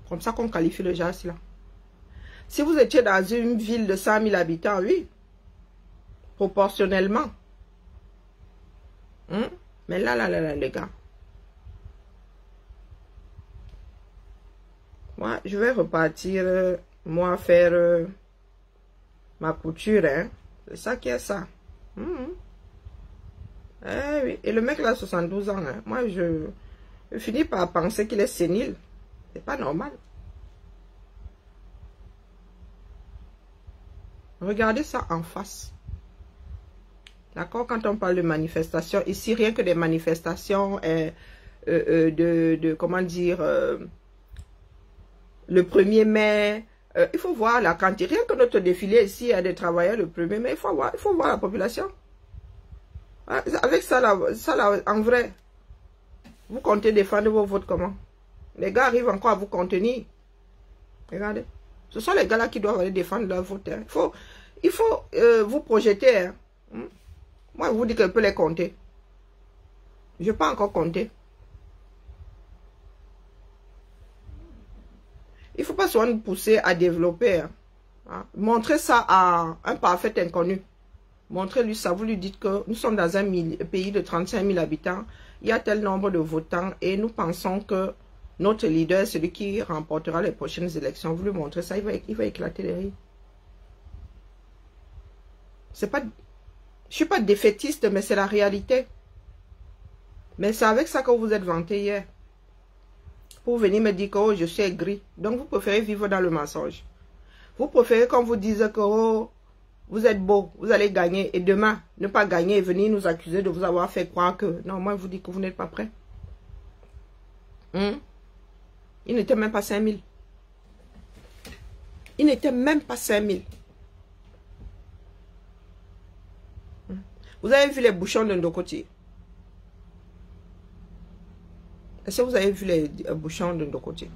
Comme ça qu'on qualifie le genre là. Si vous étiez dans une ville de 100 000 habitants, oui. Proportionnellement. Mais là, les gars. Moi, je vais repartir, moi, faire ma couture. Hein. C'est ça qui est ça. Eh oui. Et le mec là, 72 ans. Hein. Moi, je finis par penser qu'il est sénile. C'est pas normal. Regardez ça en face. D'accord? Quand on parle de manifestations, ici, rien que des manifestations comment dire, le 1er mai, il faut voir la quantité. Rien que notre défilé ici, il y a des travailleurs le 1er mai, il faut voir la population. Avec ça là, en vrai, vous comptez défendre vos votes comment? Les gars arrivent encore à vous contenir. Regardez. Ce sont les gars là qui doivent aller défendre leur vote. Hein. Il faut vous projeter. Hein. Moi, je vous dis que je peux les compter. Je n'ai pas encore compté. Il ne faut pas souvent nous pousser à développer. Hein. Montrez ça à un parfait inconnu. Montrez-lui ça. Vous lui dites que nous sommes dans un pays de 35 000 habitants. Il y a tel nombre de votants et nous pensons que notre leader, celui qui remportera les prochaines élections, vous lui montrez ça, il va éclater les rires. Je ne suis pas défaitiste, mais c'est la réalité. Mais c'est avec ça que vous êtes vanté hier. Pour venir me dire que oh, je suis aigri. Donc vous préférez vivre dans le mensonge. Vous préférez qu'on vous dise que oh, vous êtes beau, vous allez gagner. Et demain, ne pas gagner et venir nous accuser de vous avoir fait croire que... Non, moi, je vous dis que vous n'êtes pas prêt. Il n'était même pas 5000. Il n'était même pas 5000. Vous avez vu les bouchons de Ndokoti? Est-ce que vous avez vu les bouchons de Ndokoti?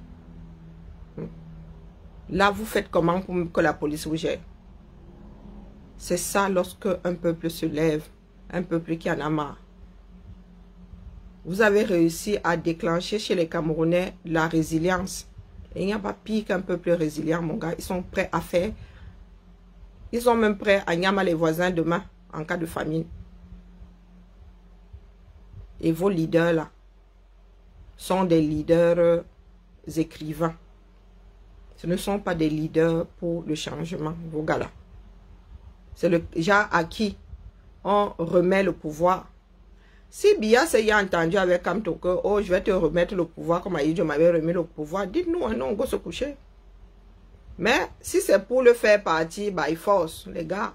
Là, vous faites comment pour que la police vous gère? C'est ça lorsque un peuple se lève, un peuple qui en a marre. Vous avez réussi à déclencher chez les Camerounais la résilience. Et il n'y a pas pire qu'un peuple résilient, mon gars. Ils sont prêts à faire. Ils sont même prêts à nyama les voisins demain, en cas de famine. Et vos leaders là, sont des leaders écrivains. Ce ne sont pas des leaders pour le changement, vos gars là. C'est le genre à qui on remet le pouvoir. Si Biya s'est entendu avec Kamtoko, oh, je vais te remettre le pouvoir comme Aïdjo m'avait remis le pouvoir, dites-nous, non, on va se coucher. Mais si c'est pour le faire partir by force, les gars,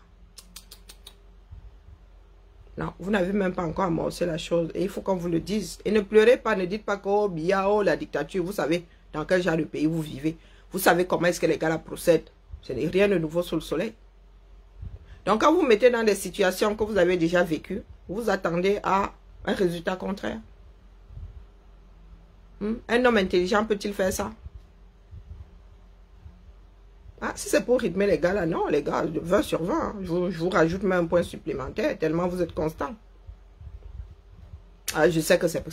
non, vous n'avez même pas encore amorcé la chose et il faut qu'on vous le dise. Et ne pleurez pas, ne dites pas que oh, Biya, oh, la dictature, vous savez dans quel genre de pays vous vivez. Vous savez comment est-ce que les gars la procèdent. Ce n'est rien de nouveau sous le soleil. Donc quand vous mettez dans des situations que vous avez déjà vécues, vous attendez à un résultat contraire. Un homme intelligent peut-il faire ça? Ah, si c'est pour rythmer les gars là, non, les gars, 20 sur 20. Hein. Je vous rajoute même un point supplémentaire, tellement vous êtes constant. Ah, je sais que c'est pas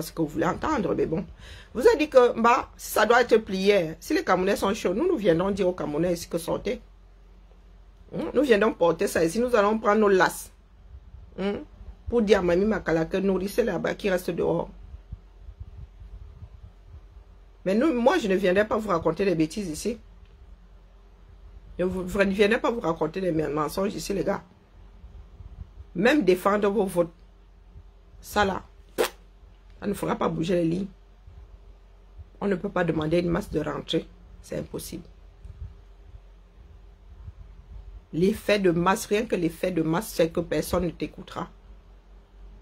ce que vous voulez entendre, mais bon. Vous avez dit que bah, ça doit être plié. Si les Camerounais sont chauds, nous viendrons dire aux Camerounais ici que sortez. Nous viendrons porter ça ici, nous allons prendre nos lasses. Pour dire à Mamie Makala que nourrissez là-bas qui reste dehors. Mais nous, moi, je ne viendrai pas vous raconter des bêtises ici. Je ne viendrai pas vous raconter des mensonges ici, les gars. Même défendre vos votes. Ça là, ça ne fera pas bouger les lignes. On ne peut pas demander à une masse de rentrer. C'est impossible. L'effet de masse, rien que l'effet de masse, c'est que personne ne t'écoutera.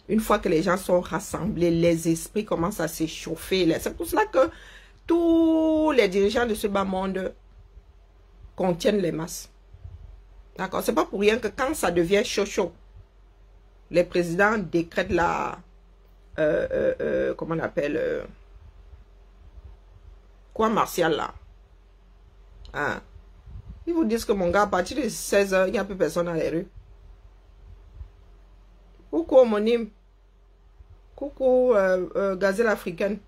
Une fois que les gens sont rassemblés, les esprits commencent à s'échauffer. C'est pour cela que tous les dirigeants de ce bas monde contiennent les masses. D'accord? C'est pas pour rien que quand ça devient chaud, les présidents décrètent la... comment on appelle... quoi martial là? Hein? Ils vous disent que mon gars, à partir de 16 h, il n'y a plus personne dans les rues. Coucou homonyme. Coucou gazelle africaine.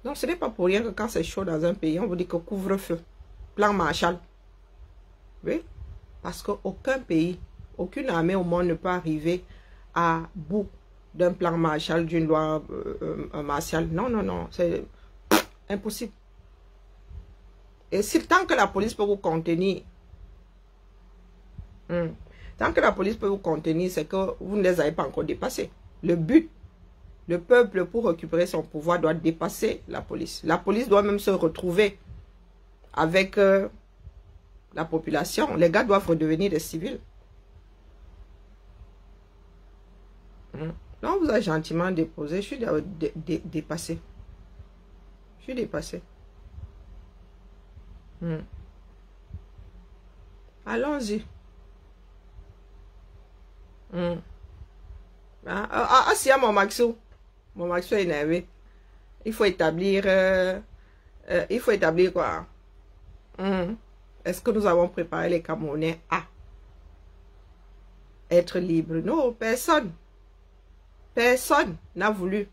Donc ce n'est pas pour rien que quand c'est chaud dans un pays, on vous dit que couvre-feu. Plan Marshall. Oui? Parce qu'aucun pays, aucune armée au monde ne peut arriver à bout d'un plan Marshall, d'une loi martiale. Non, non, non. C'est impossible. Et si tant que la police peut vous contenir, tant que la police peut vous contenir, c'est que vous ne les avez pas encore dépassés. Le but, le peuple pour récupérer son pouvoir doit dépasser la police. La police doit même se retrouver avec la population. Les gars doivent redevenir des civils. Là, on vous a gentiment déposé. Je suis dépassé. Je suis dépassé. Allons-y. Si à mon Maxou est énervé. Il faut établir quoi? Est-ce que nous avons préparé les Camerounais à être libres? Non, personne. Personne n'a voulu.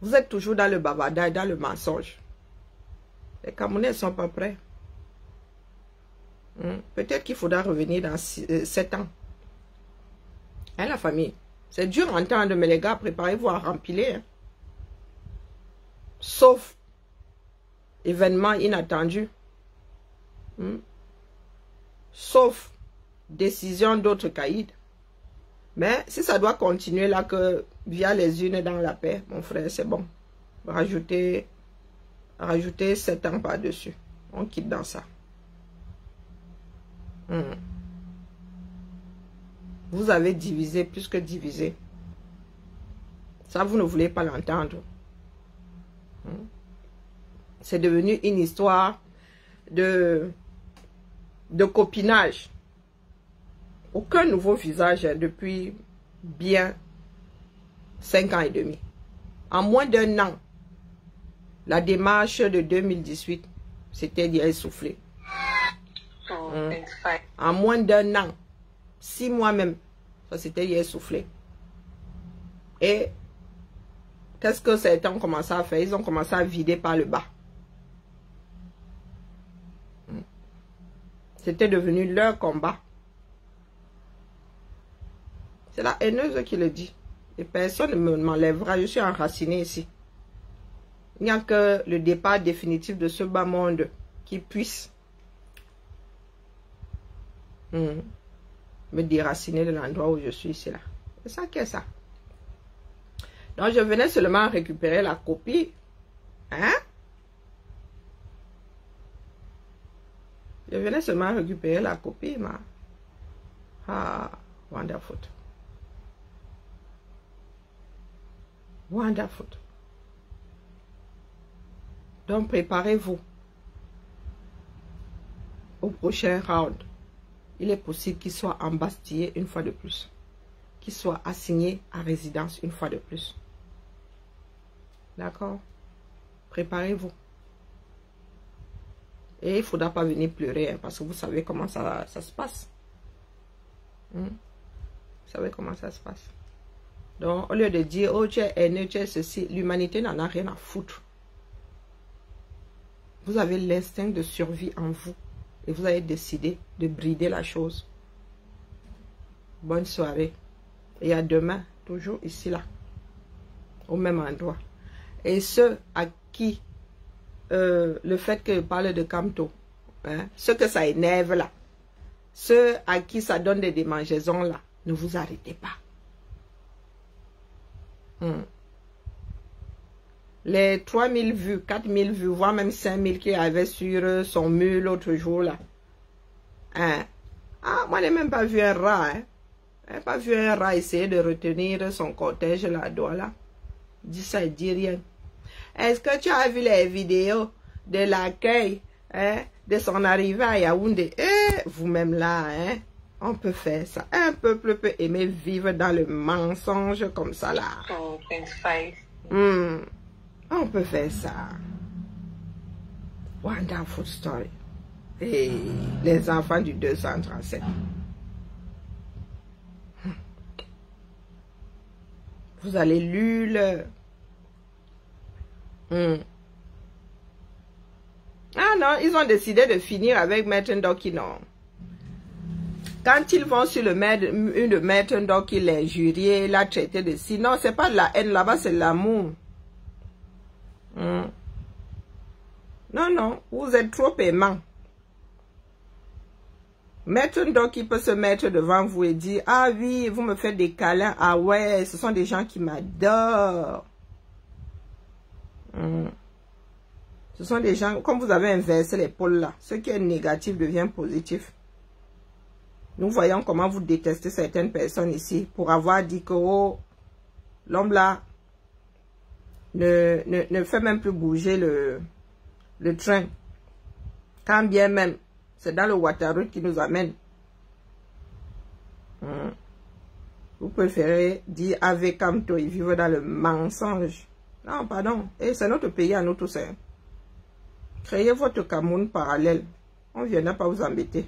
Vous êtes toujours dans le bavardage, dans le mensonge. Les Camerounais ne sont pas prêts. Peut-être qu'il faudra revenir dans 7 ans. Hein, la famille? C'est dur à entendre, mais les gars, préparez-vous à rempiler. Hein. Sauf événement inattendu. Sauf décision d'autres caïds. Mais si ça doit continuer là, que via les unes dans la paix, mon frère, c'est bon. Rajoutez 7 ans par-dessus. On quitte dans ça. Vous avez divisé plus que divisé. Ça, vous ne voulez pas l'entendre. C'est devenu une histoire de copinage. Aucun nouveau visage depuis bien 5 ans et demi. En moins d'un an, la démarche de 2018, c'était d'y essouffler. En moins d'un an, 6 mois même, ça c'était d'y essouffler. Et qu'est-ce que certains ont commencé à faire? Ils ont commencé à vider par le bas. C'était devenu leur combat. C'est la haineuse qui le dit. Et personne ne m'enlèvera. Je suis enracinée ici. Il n'y a que le départ définitif de ce bas monde qui puisse me déraciner de l'endroit où je suis ici là. C'est ça qui est ça. Donc je venais seulement récupérer la copie. Hein? Je venais seulement récupérer la copie, ma. Ah, wonderful. Wonderful. Donc, préparez-vous au prochain round. Il est possible qu'il soit embastillé une fois de plus. Qu'il soit assigné à résidence une fois de plus. D'accord? Préparez-vous. Et il ne faudra pas venir pleurer, hein, parce que vous savez comment ça se passe. Vous savez comment ça se passe. Donc, au lieu de dire, oh, tu es haineux, tu es ceci, l'humanité n'en a rien à foutre. Vous avez l'instinct de survie en vous. Et vous avez décidé de brider la chose. Bonne soirée. Et à demain, toujours ici, là. Au même endroit. Et ceux à qui le fait que je parle de Camto, hein, ceux que ça énerve là, ceux à qui ça donne des démangeaisons là, ne vous arrêtez pas. Les 3000 vues, 4000 vues, voire même 5000 qu'il y avait sur son mur l'autre jour là. Hein? Ah, moi, je n'ai même pas vu un rat. Hein? Je n'ai pas vu un rat essayer de retenir son cortège là-dedans là. Dis ça, il dit rien. Est-ce que tu as vu les vidéos de l'accueil, hein, de son arrivée à Yaoundé? Vous-même là, hein? On peut faire ça. Un peuple peut aimer vivre dans le mensonge comme ça là. On peut faire ça. Wonderful story. Et les enfants du 237. Vous allez lire Ah non, ils ont décidé de finir avec Maître Ndoki, non. Quand ils vont sur le Maître Ndoki, l'injurier, la traiter de si. Non, c'est pas de la haine là-bas, c'est de l'amour. Non, non, vous êtes trop aimant. Maître Ndoki peut se mettre devant vous et dire, ah oui, vous me faites des câlins. Ah ouais, ce sont des gens qui m'adorent. Ce sont des gens, comme vous avez inversé les pôles là, ce qui est négatif devient positif. Nous voyons comment vous détestez certaines personnes ici pour avoir dit que oh, l'homme là ne fait même plus bouger le train. Quand bien même, c'est dans le Waterroute qui nous amène. Vous préférez dire avec Camto, ils vivent dans le mensonge. Non, pardon. Et c'est notre pays à nous tous. Hein. Créez votre Cameroun parallèle. On ne viendra pas vous embêter.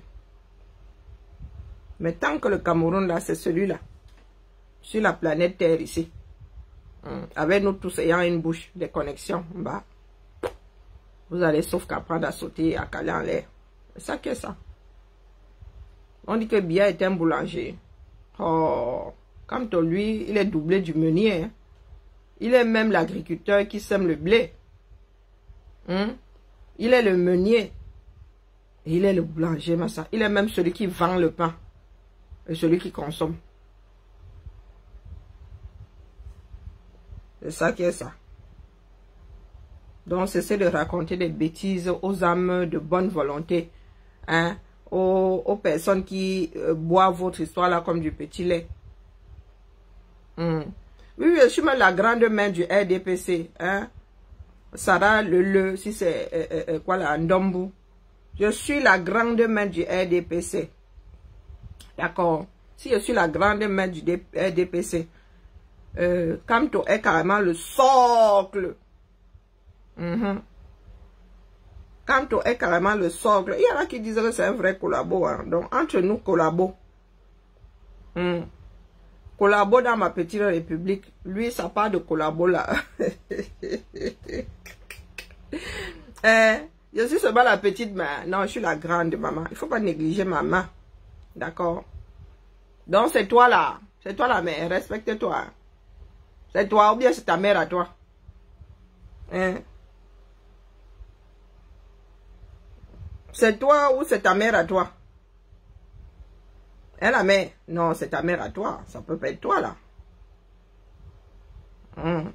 Mais tant que le Cameroun là, c'est celui-là. Sur la planète Terre ici. Avec nous tous ayant une bouche, des connexions. Bah, vous allez sauf qu'apprendre à sauter et à caler en l'air. C'est ça que ça. On dit que Bia est un boulanger. Oh, quant à lui, il est doublé du meunier. Hein. Il est même l'agriculteur qui sème le blé. Il est le meunier. Et il est le boulanger, massa. Il est même celui qui vend le pain. Et celui qui consomme. C'est ça qui est ça. Donc, cessez de raconter des bêtises aux âmes de bonne volonté. Hein, aux personnes qui boivent votre histoire là comme du petit lait. Oui, je suis même la grande main du RDPC. Hein? Sarah si c'est quoi là, Ndombu. Je suis la grande main du RDPC. D'accord. Si je suis la grande main du RDPC, Kamto est carrément le socle. Kamto est carrément le socle. Il y en a qui disent que c'est un vrai collabo. Hein. Donc, entre nous, collabo. Collabo dans ma petite république. Lui, ça part de collabo là. Je suis seulement la petite main. Non, je suis la grande maman. Il ne faut pas négliger ma main. D'accord? Donc, c'est toi là. C'est toi la mère. Respecte-toi. C'est toi ou bien c'est ta mère à toi. Hein? C'est toi ou c'est ta mère à toi? Hein, la mère? Non, c'est ta mère à toi. Ça peut pas être toi, là. Non,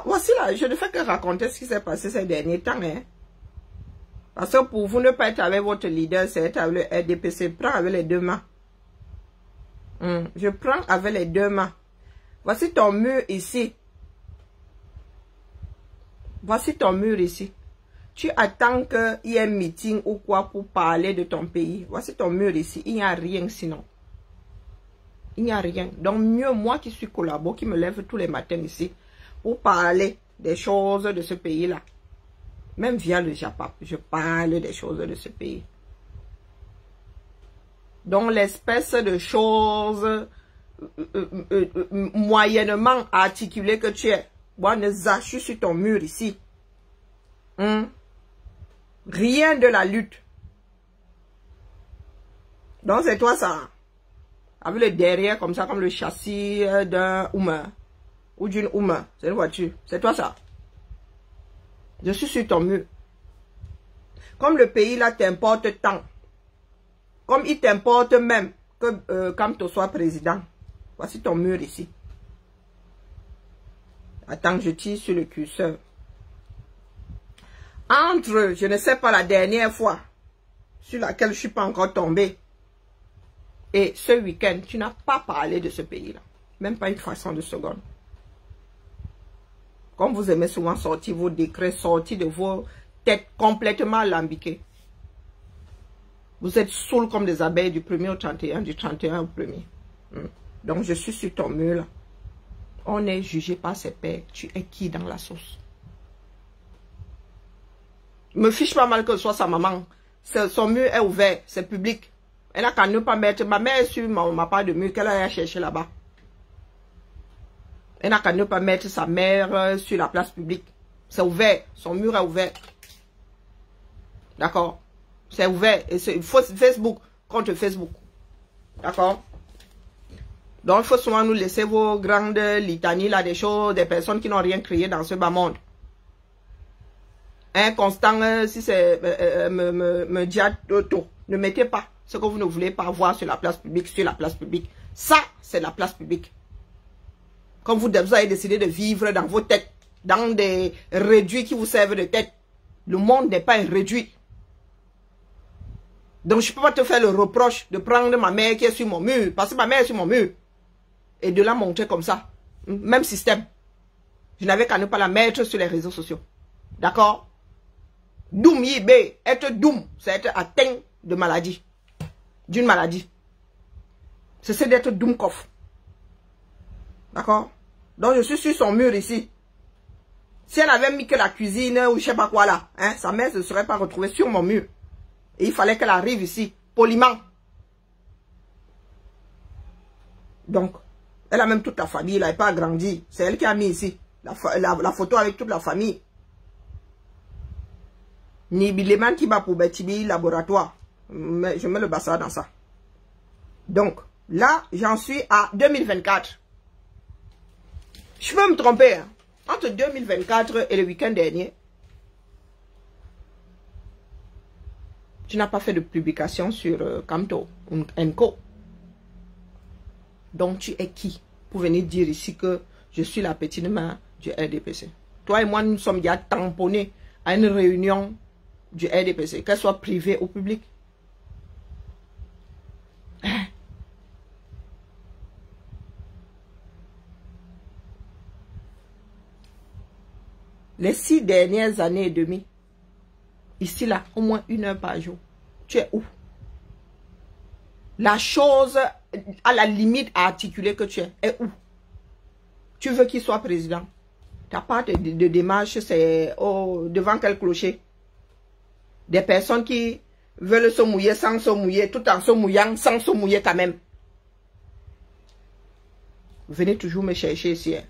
voici là, je ne fais que raconter ce qui s'est passé ces derniers temps. Hein. Parce que pour vous ne pas être avec votre leader, c'est être avec le RDPC. Prends avec les deux mains. Je prends avec les deux mains. Voici ton mur ici. Voici ton mur ici. Tu attends qu'il y ait un meeting ou quoi pour parler de ton pays. Voici ton mur ici. Il n'y a rien sinon. Il n'y a rien. Donc mieux moi qui suis collabo, qui me lève tous les matins ici pour parler des choses de ce pays-là. Même via le Japap, je parle des choses de ce pays. Donc l'espèce de choses moyennement articulées que tu es. Moi, ne zache sur ton mur ici. Rien de la lutte. Donc c'est toi ça. Avec le derrière comme ça, comme le châssis d'un Ouma. Ou d'une Ouma. C'est une voiture. C'est toi ça. Je suis sur ton mur. Comme le pays là t'importe tant. Comme il t'importe même que Kamto soit président. Voici ton mur ici. Attends, je tire sur le curseur. Entre, je ne sais pas, la dernière fois sur laquelle je ne suis pas encore tombée et ce week-end, tu n'as pas parlé de ce pays-là. Même pas une fraction de seconde. Comme vous aimez souvent sortir vos décrets, sortis de vos têtes complètement alambiquées. Vous êtes saouls comme des abeilles du 1er au 31, du 31 au 1er. Donc je suis sur ton mur là. On est jugé par ses pairs. Tu es qui dans la sauce? Me fiche pas mal que ce soit sa maman. Son mur est ouvert. C'est public. Elle n'a qu'à ne pas mettre. Ma mère est sur ma part de mur qu'elle a cherché là-bas. Elle n'a qu'à ne pas mettre sa mère sur la place publique. C'est ouvert. Son mur est ouvert. D'accord? C'est ouvert. Et il faut Facebook contre Facebook. D'accord? Donc, il faut souvent nous laisser vos grandes litanies là, des choses, des personnes qui n'ont rien créé dans ce bas monde. Hein, Constant, si c'est me dit auto, ne mettez pas ce que vous ne voulez pas voir sur la place publique, sur la place publique. Ça, c'est la place publique. Comme vous avez décidé de vivre dans vos têtes, dans des réduits qui vous servent de tête. Le monde n'est pas un réduit. Donc, je ne peux pas te faire le reproche de prendre ma mère qui est sur mon mur, parce que ma mère est sur mon mur. Et de la montrer comme ça. Même système. Je n'avais qu'à ne pas la mettre sur les réseaux sociaux. D'accord? Doum yibé. Être doum, c'est être atteint de maladie. D'une maladie. C'est d'être doum kof. D'accord? Donc je suis sur son mur ici. Si elle avait mis que la cuisine ou je sais pas quoi là, hein, sa mère ne se serait pas retrouvée sur mon mur. Et il fallait qu'elle arrive ici, poliment. Donc, elle a même toute la famille, elle n'a pas grandi. C'est elle qui a mis ici la photo avec toute la famille. Ni bileman qui va pour Betibi laboratoire. Mais je mets le bassin dans ça. Donc, là, j'en suis à 2024. Je peux me tromper. Hein. Entre 2024 et le week-end dernier, tu n'as pas fait de publication sur Kamto & Co. Donc tu es qui pour venir dire ici que je suis la petite main du RDPC. Toi et moi, nous sommes déjà tamponnés à une réunion du RDPC, qu'elle soit privée ou publique. Hein? Les 6 dernières années et demie, ici, là, au moins 1 heure par jour, tu es où? La chose à la limite à articuler que tu es, est où? Tu veux qu'il soit président? Ta part de démarche, c'est devant quel clocher? Des personnes qui veulent se mouiller sans se mouiller, tout en se mouillant, sans se mouiller quand même. Venez toujours me chercher ici. Hein.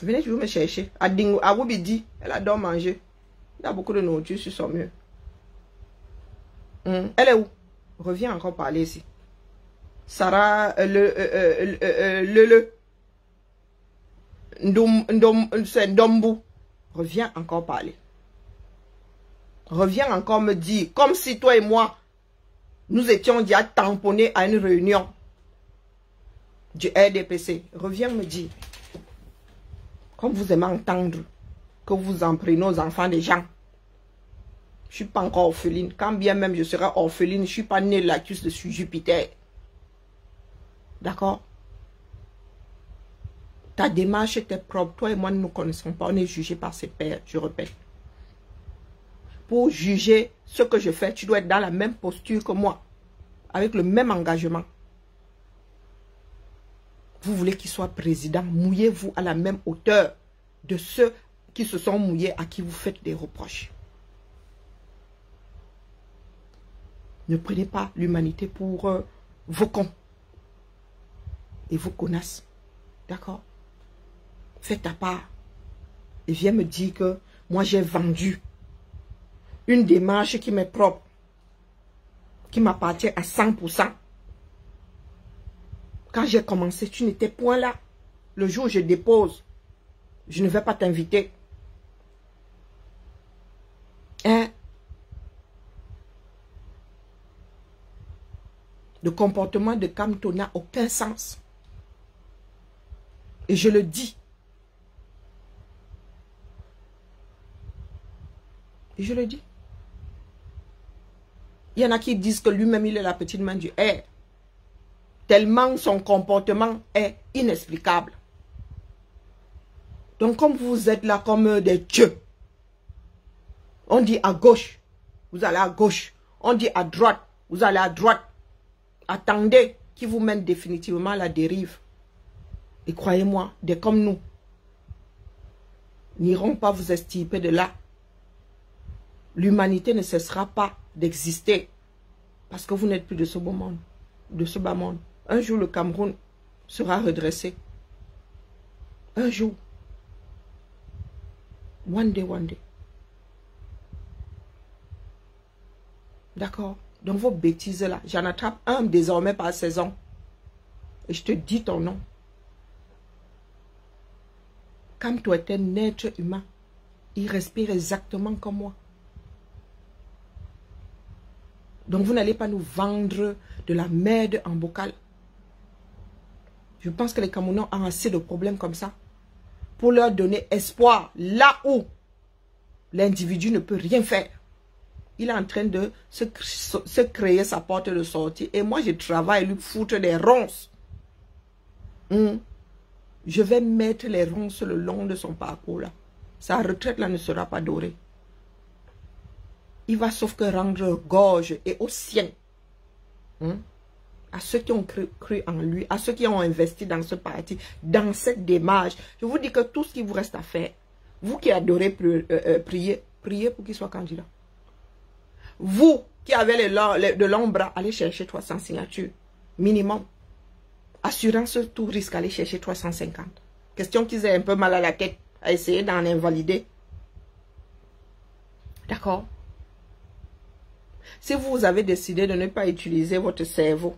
Venez toujours me chercher. À Wubidi, elle adore manger. Il y a beaucoup de nourriture sur son mur. Elle est où? Reviens encore parler ici. Sarah, Ndombu. Reviens encore parler. Reviens encore me dire, comme si toi et moi, nous étions déjà tamponnés à une réunion du RDPC. Reviens me dire, comme vous aimez entendre que vous en prenez aux enfants des gens. Je ne suis pas encore orpheline. Quand bien même je serai orpheline, je ne suis pas née de la cuisse de Jupiter. D'accord? Ta démarche était propre. Toi et moi, nous ne nous connaissons pas. On est jugés par ses pairs, je répète. Pour juger ce que je fais, tu dois être dans la même posture que moi. Avec le même engagement. Vous voulez qu'il soit président, mouillez-vous à la même hauteur de ceux qui se sont mouillés, à qui vous faites des reproches. Ne prenez pas l'humanité pour vos cons et vos connasses. D'accord? Faites ta part. Et viens me dire que moi j'ai vendu une démarche qui m'est propre, qui m'appartient à 100%. Quand j'ai commencé, tu n'étais point là. Le jour où je dépose, je ne vais pas t'inviter. Hein? Le comportement de Kamto n'a aucun sens. Et je le dis. Et je le dis. Il y en a qui disent que lui-même, il est la petite main du air. Tellement son comportement est inexplicable. Donc, comme vous êtes là comme des dieux, on dit à gauche, vous allez à gauche. On dit à droite, vous allez à droite. Attendez qui vous mène définitivement à la dérive. Et croyez-moi, des comme nous n'iront pas vous extirper de là. L'humanité ne cessera pas d'exister parce que vous n'êtes plus de ce beau monde, de ce bas monde. Un jour, le Cameroun sera redressé. Un jour. One day, one day. D'accord? Donc vos bêtises là, j'en attrape un désormais par saison. Et je te dis ton nom. Quand tu es un être humain, il respire exactement comme moi. Donc vous n'allez pas nous vendre de la merde en bocal. Je pense que les Camerounais ont assez de problèmes comme ça. Pour leur donner espoir là où l'individu ne peut rien faire. Il est en train de se créer sa porte de sortie. Et moi, je travaille à lui foutre des ronces. Je vais mettre les ronces le long de son parcours là. Sa retraite là ne sera pas dorée. Il va sauf que rendre gorge et aux siens. À ceux qui ont cru en lui, à ceux qui ont investi dans ce parti, dans cette démarche. Je vous dis que tout ce qu'il vous reste à faire, vous qui adorez prier, priez pour qu'il soit candidat. Vous qui avez de longs bras, allez chercher 300 signatures. Minimum. Assurance tout risque, allez chercher 350. Question qu'ils aient un peu mal à la tête à essayer d'en invalider. D'accord? Si vous avez décidé de ne pas utiliser votre cerveau,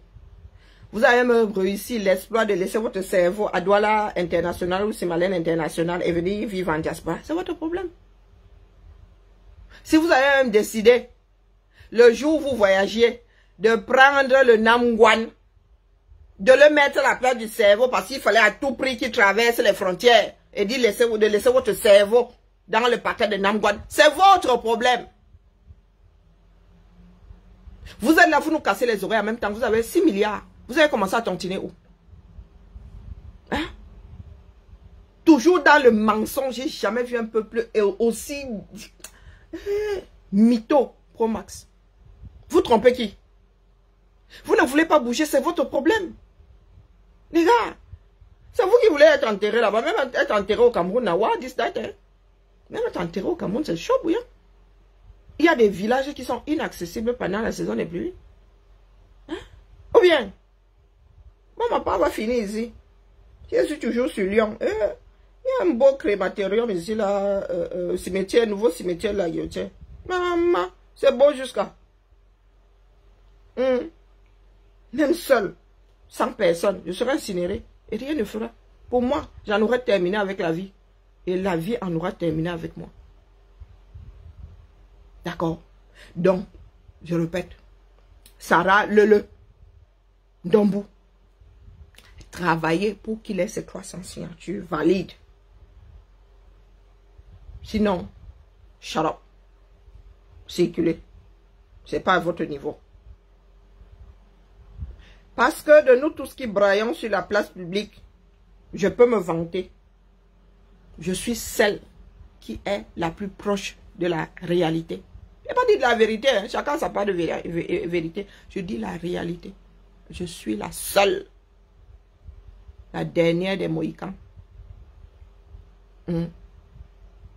vous avez même réussi l'exploit de laisser votre cerveau à Douala International ou Simalène International et venir vivre en diaspora, c'est votre problème. Si vous avez même décidé, le jour où vous voyagiez, de prendre le Namguan, de le mettre à la place du cerveau parce qu'il fallait à tout prix qu'il traverse les frontières et de laisser votre cerveau dans le paquet de Namgouane. C'est votre problème. Vous êtes là, vous nous cassez les oreilles en même temps. Vous avez 6 milliards. Vous avez commencé à tontiner où? Hein? Toujours dans le mensonge. J'ai jamais vu un peuple aussi mytho, Pro Max. Vous trompez qui? Vous ne voulez pas bouger, c'est votre problème. Les gars, c'est vous qui voulez être enterré là-bas. Même être enterré au Cameroun, what is that, hein? Même être enterré au Cameroun, c'est chaud, bouillant. Il y a des villages qui sont inaccessibles pendant la saison des pluies. Hein? Ou bien, moi, ma part va finir ici. Je suis toujours sur Lyon. Il y a un beau crématorium ici, là, cimetière, nouveau cimetière, là, Guillotière. Maman, c'est beau jusqu'à. Même seul, sans personne, je serai incinéré et rien ne fera. Pour moi, j'en aurais terminé avec la vie. Et la vie en aura terminé avec moi. D'accord? Donc, je répète, Sarah Dombou, travaillez pour qu'il ait ses 300 signatures valides. Sinon, shut up. Circulez. C'est pas à votre niveau. Parce que de nous tous qui braillons sur la place publique, je peux me vanter. Je suis celle qui est la plus proche de la réalité. Je n'ai pas dit de la vérité, hein. Chacun sa part de vérité. Je dis la réalité. Je suis la seule. La dernière des Mohicans.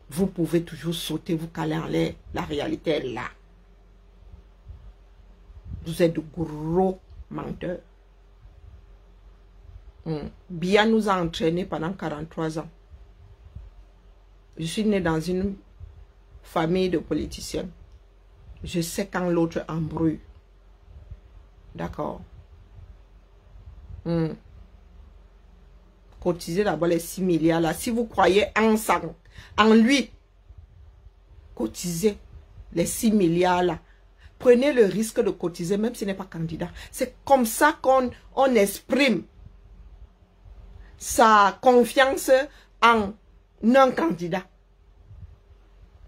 Vous pouvez toujours sauter, vous caler en l'air. La réalité est là. Vous êtes de gros menteurs. Bien nous a entraînés pendant 43 ans. Je suis née dans une famille de politiciens. Je sais quand l'autre embrouille. D'accord. Cotisez d'abord les 6 milliards là. Si vous croyez en lui, cotisez les 6 milliards là. Prenez le risque de cotiser même s'il n'est pas candidat. C'est comme ça qu'on exprime sa confiance en un candidat.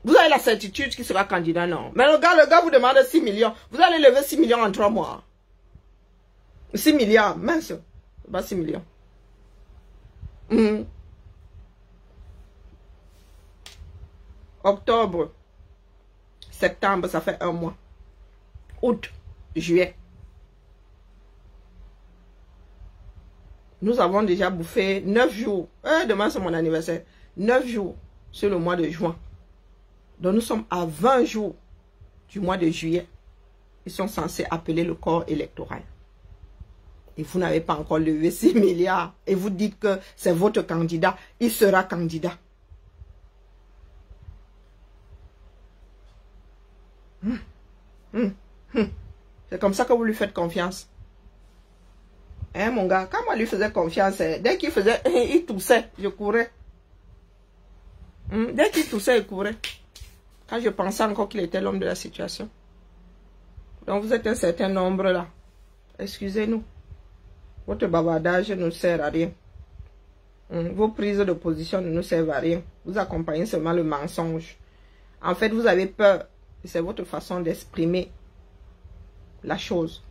Vous avez la certitude qu'il sera candidat, non. Mais le gars vous demande 6 millions. Vous allez lever 6 millions en 3 mois. 6 milliards, mince. Pas 6 millions. Octobre, septembre, ça fait 1 mois. Août, juillet. Nous avons déjà bouffé 9 jours. Demain, c'est mon anniversaire. 9 jours sur le mois de juin. Donc, nous sommes à 20 jours du mois de juillet. Ils sont censés appeler le corps électoral. Et vous n'avez pas encore levé 6 milliards. Et vous dites que c'est votre candidat. Il sera candidat. C'est comme ça que vous lui faites confiance. Hein, mon gars, quand moi lui faisais confiance, dès qu'il faisait, il toussait, je courais. Dès qu'il toussait, il courait. Quand je pensais encore qu'il était l'homme de la situation. Donc vous êtes un certain nombre là. Excusez-nous. Votre bavardage ne nous sert à rien. Vos prises de position ne nous servent à rien. Vous accompagnez seulement le mensonge. En fait, vous avez peur. C'est votre façon d'exprimer la chose.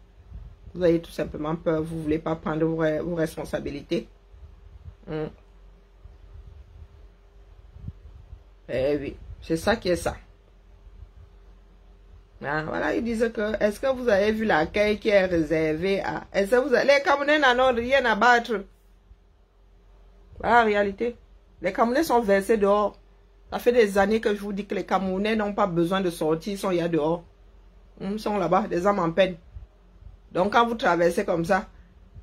Vous avez tout simplement peur. Vous ne voulez pas prendre vos responsabilités. Eh oui, c'est ça qui est ça. Ah, voilà, ils disent que, est-ce que vous avez vu l'accueil qui est réservé à... Est-ce que vous avez... Les Camerounais n'en ont rien à battre. Voilà la réalité. Les Camerounais sont versés dehors. Ça fait des années que je vous dis que les Camerounais n'ont pas besoin de sortir, ils sont là dehors. Ils sont là-bas, des âmes en peine. Donc quand vous traversez comme ça,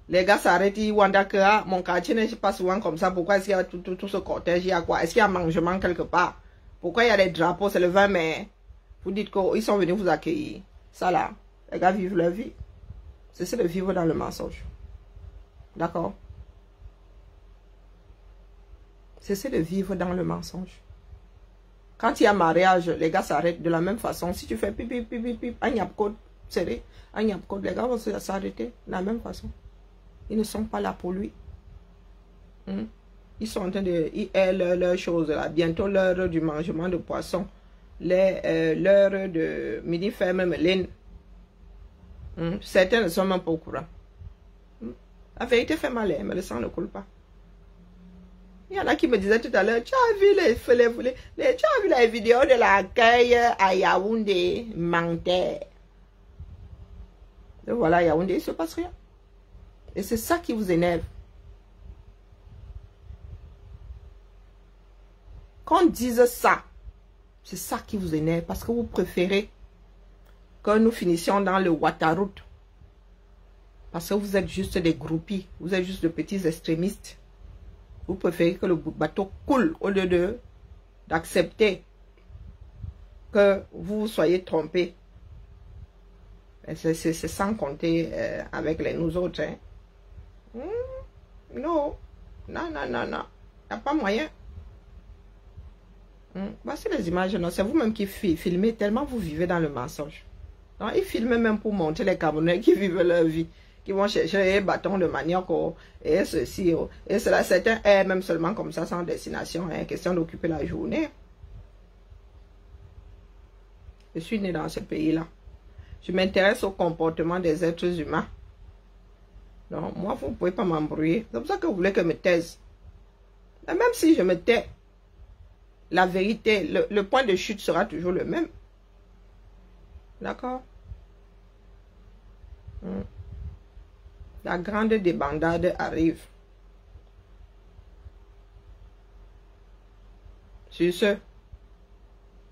les gars s'arrêtent, ils wondent que ah, mon quartier n'est pas souvent comme ça. Pourquoi est-ce qu'il y a tout ce cortège? Il y a quoi? Est-ce qu'il y a un mangement quelque part? Pourquoi il y a des drapeaux? C'est le 20 mai. Vous dites qu'ils sont venus vous accueillir. Ça là, les gars vivent leur vie. C'est de vivre dans le mensonge. D'accord? C'est de vivre dans le mensonge. Quand il y a mariage, les gars s'arrêtent de la même façon. Si tu fais pipi, pipi, pipi, un yap code serré, un yap code, les gars vont s'arrêter de la même façon. Ils ne sont pas là pour lui. Ils sont en train de... Leur chose là. Bientôt l'heure du mangement de poisson. L'heure de midi fait même laine. Certains ne sont même pas au courant. La vérité fait mal, mais le sang ne coule pas. Il y en a qui me disaient tout à l'heure, tu as vu les vidéos de l'accueil à Yaoundé, menteur. Et voilà, Yaoundé, il ne se passe rien. Et c'est ça qui vous énerve. Qu'on dise ça, c'est ça qui vous énerve, parce que vous préférez que nous finissions dans le Ouattaraout. Parce que vous êtes juste des groupies, vous êtes juste de petits extrémistes. Vous préférez que le bateau coule au lieu d'accepter que vous soyez trompés. C'est sans compter avec nous autres. Hein. Non, non, non, non, non. Il n'y a pas moyen. Voici les images. C'est vous-même qui filmez tellement vous vivez dans le mensonge. Non, ils filment même pour montrer les Camerounais qui vivent leur vie. Qui vont chercher un bâton de manioc et ceci. Et cela, certains est même seulement comme ça, sans destination. Hein, question d'occuper la journée. Je suis né dans ce pays-là. Je m'intéresse au comportement des êtres humains. Non, moi, vous ne pouvez pas m'embrouiller. C'est pour ça que vous voulez que je me taise. Et même si je me tais, la vérité, le point de chute sera toujours le même. D'accord? La grande débandade arrive. Sur ce,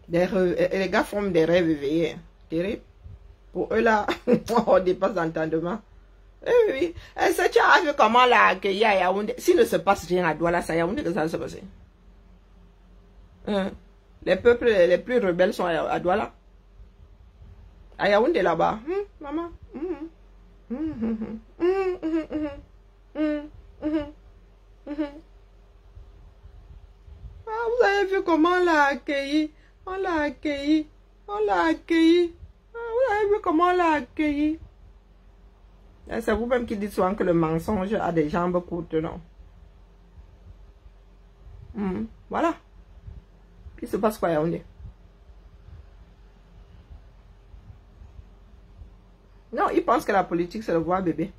les gars font des rêves éveillés. Terrible. Pour eux là, on dépasse l'entendement. Oui, oui. Est-ce que tu as vu comment là accueilli à Yaoundé? S'il ne se passe rien à Douala, c'est à Yaoundé que ça va se passer. Les peuples les plus rebelles sont à Douala. À Yaoundé là-bas. Maman. Ah, vous avez vu comment on l'a accueilli? On l'a accueilli. On l'a accueilli. Ah, vous avez vu comment on l'a accueilli? C'est vous-même qui dites souvent que le mensonge a des jambes courtes, non? Voilà. Il se passe quoi, Yaoundé? Non, ils pensent que la politique, c'est le voir bébé.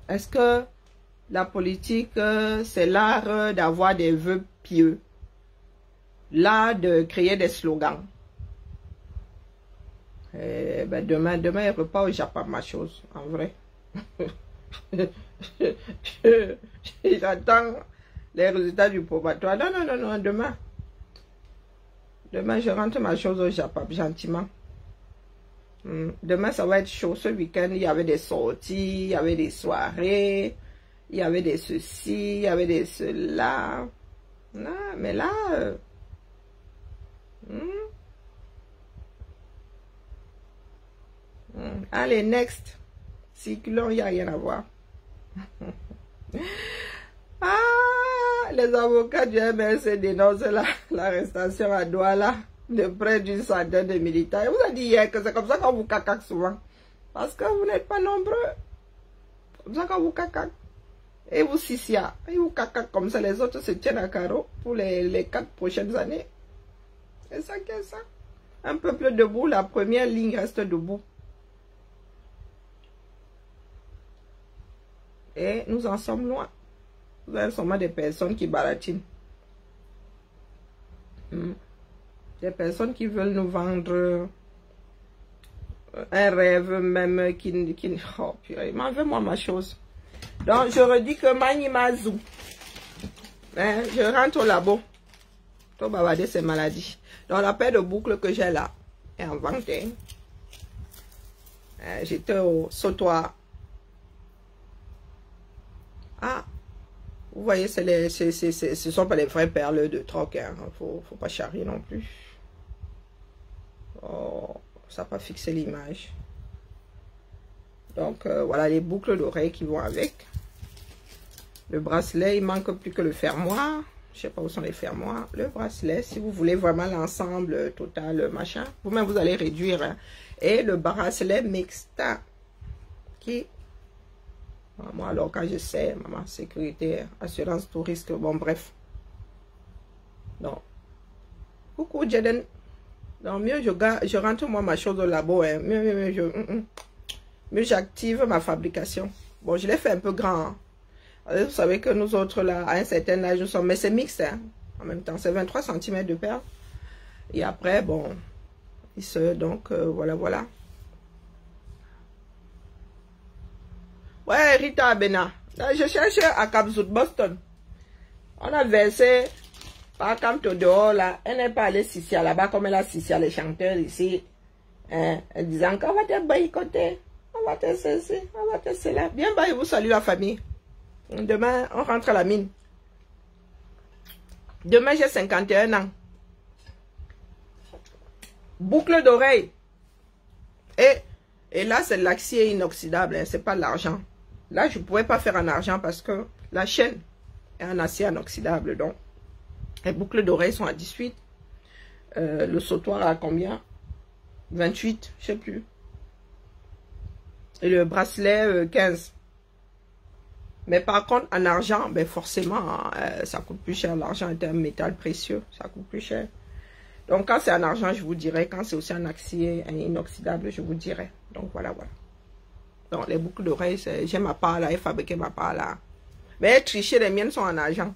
Est-ce que la politique, c'est l'art d'avoir des vœux pieux? L'art de créer des slogans? Demain, il n'y aura pas au Japon ma chose, en vrai. J'attends les résultats du probatoire. Non, non, non, non, demain. Demain, je rentre ma chose au Japon, gentiment. Demain, ça va être chaud. Ce week-end, il y avait des sorties, il y avait des soirées, il y avait des ceci, il y avait des cela. Non, mais là... Allez, next. Cyclone, il n'y a rien à voir. Les avocats du MLC dénoncent l'arrestation à Douala de près d'une centaine de militaires. Je vous ai dit hier que c'est comme ça qu'on vous cacaque souvent. Parce que vous n'êtes pas nombreux. C'est comme ça qu'on vous cacaque. Et vous sissia. Et vous cacaque comme ça. Les autres se tiennent à carreau pour les 4 prochaines années. C'est ça qui est ça. Un peuple debout, la première ligne reste debout. Et nous en sommes loin. Vous avez sûrement des personnes qui baratinent. Des personnes qui veulent nous vendre un rêve même qui oh purée, m'en veut moi ma chose. Donc je redis que Manimazu. Je rentre au labo. Tout bavarder ces maladies. Donc la paire de boucles que j'ai là est en vente. J'étais au sautoir. Ah, vous voyez, ce sont pas les vraies perles de troc. Hein. Faut pas charrier non plus. Oh, ça n'a pas fixé l'image. Donc, voilà les boucles d'oreilles qui vont avec. Le bracelet, il manque plus que le fermoir. Je sais pas où sont les fermoirs. Le bracelet, si vous voulez vraiment l'ensemble total, machin. Vous-même, vous allez réduire. Hein. Et le bracelet mixte qui... Moi, alors quand je sais, maman, sécurité, assurance, tout risque, bon, bref. Non. Coucou, Jaden. Non, mieux je rentre moi ma chose au labo. Hein. Mieux j'active ma fabrication. Bon, je l'ai fait un peu grand. Hein. Vous savez que nous autres, là, à un certain âge, nous sommes... Mais c'est mixte, hein. En même temps, c'est 23 cm de perles. Et après, bon... Donc, voilà. Ouais, Rita Abena. Là, je cherche à Capzout, Boston. On a versé par Camto dehors, là. Elle n'est pas allée Sissia là-bas, comme elle a Sissia, les chanteurs ici. Hein, en disant qu'on va te boycotter. On va te ceci, on va te cela. Bien, bah, je vous salue la famille. Demain, on rentre à la mine. Demain, j'ai 51 ans. Boucle d'oreille. Et là, c'est l'acier inoxydable, hein, c'est pas l'argent. Là, je ne pouvais pas faire en argent parce que la chaîne est en acier inoxydable. Donc, les boucles d'oreilles sont à 18. Le sautoir à combien? 28, je ne sais plus. Et le bracelet, 15. Mais par contre, en argent, ben forcément, ça coûte plus cher. L'argent est un métal précieux, ça coûte plus cher. Donc, quand c'est en argent, je vous dirai. Quand c'est aussi en acier inoxydable, je vous dirai. Donc, voilà. Donc, les boucles d'oreilles, j'ai ma part là, et fabriqué ma part là. Mais tricher, les miennes sont en argent.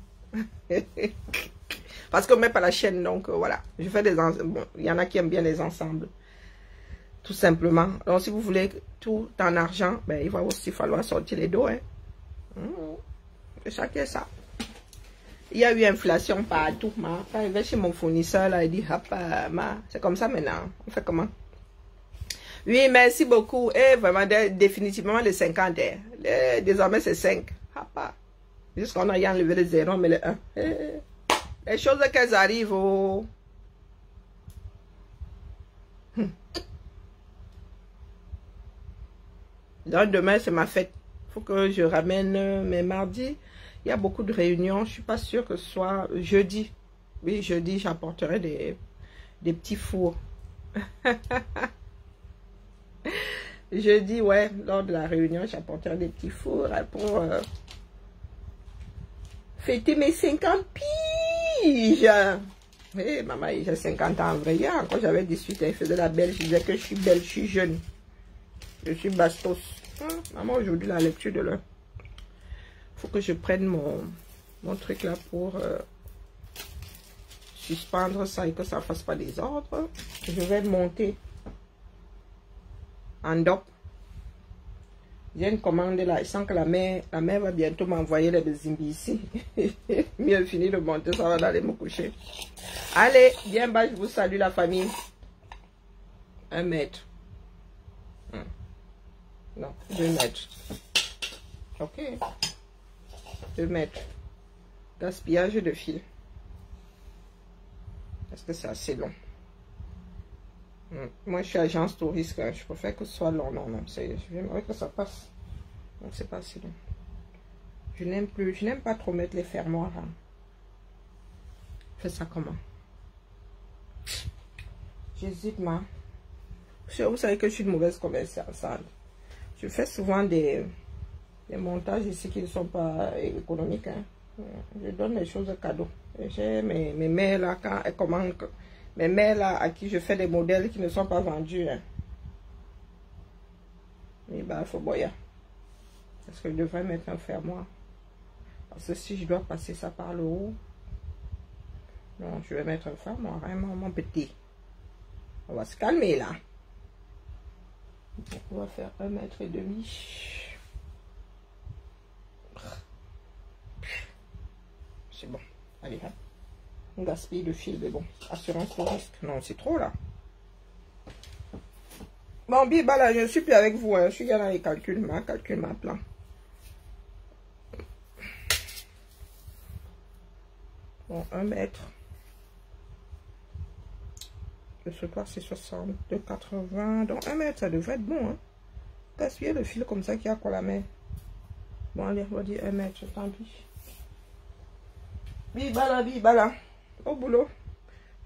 Parce que même pas la chaîne, donc voilà. Je fais des ensembles. Bon, il y en a qui aiment bien les ensembles. Tout simplement. Donc, si vous voulez tout en argent, ben, il va aussi falloir sortir les dos. Hein. Chacun ça. Il y a eu inflation partout. Quand je vais chez mon fournisseur, là, il dit, c'est comme ça maintenant. On fait comment? Oui, merci beaucoup. Et vraiment, définitivement, les 50. Désormais, c'est 5. Jusqu'on a enlevé le 0, mais le 1. Les choses qu'elles arrivent. Oh. Donc, demain, c'est ma fête. Il faut que je ramène mes mardis. Il y a beaucoup de réunions. Je ne suis pas sûre que ce soit jeudi. Oui, jeudi, j'apporterai des petits fours. Jeudi, ouais, lors de la réunion, j'apporterai des petits fours pour fêter mes 50 piges. Oui, maman, j'ai 50 ans en vrai. Hier, quand j'avais 18 ans, elle faisait la belle. Je disais que je suis belle, je suis jeune. Je suis bastos. Maman, aujourd'hui, la lecture de l'heure. Faut que je prenne mon truc là pour suspendre ça et que ça ne fasse pas des ordres. Je vais monter en doc. J'ai une commande là. Je sens que la mère va bientôt m'envoyer les zimbi ici. Mieux fini de monter, ça va aller me coucher. Allez, bien bas, je vous salue la famille. 1 mètre. Non, 2 mètres. Ok. 2 mètres. Gaspillage de fil. Est-ce que c'est assez long? Moi, je suis agence touriste. Hein. Je préfère que ce soit long. Non. J'aimerais que ça passe. Donc, c'est pas assez long. Je n'aime pas trop mettre les fermoirs. Hein. Je fais ça comment? J'hésite, ma. Vous savez que je suis une mauvaise commerciale. Je fais souvent des montages ici qui ne sont pas économiques. Hein. Je donne les choses cadeaux. J'ai mes mères là, quand elles commandent, mes mères là, à qui je fais des modèles qui ne sont pas vendus. Hein. Mais bah, il faut boire. Est-ce que je devrais mettre un fermoir? Parce que si je dois passer ça par le haut, non, je vais mettre un fermoir, vraiment, mon petit. On va se calmer là. Donc, on va faire 1,5 mètre. C'est bon. Allez, hein. On gaspille le fil, mais bon. Assurance pour risque. Non, c'est trop là. Bon, Biba, là, je ne suis plus avec vous. Hein. Je suis dans les calculs, ma plan. Bon, 1 mètre. Le sautoir, c'est 62,80. Donc, 1 mètre, ça devrait être bon. Hein. Gaspiller le fil comme ça qu'il y a quoi la main. Bon, allez, on va dire 1 mètre, tant pis. Biba là. Au boulot.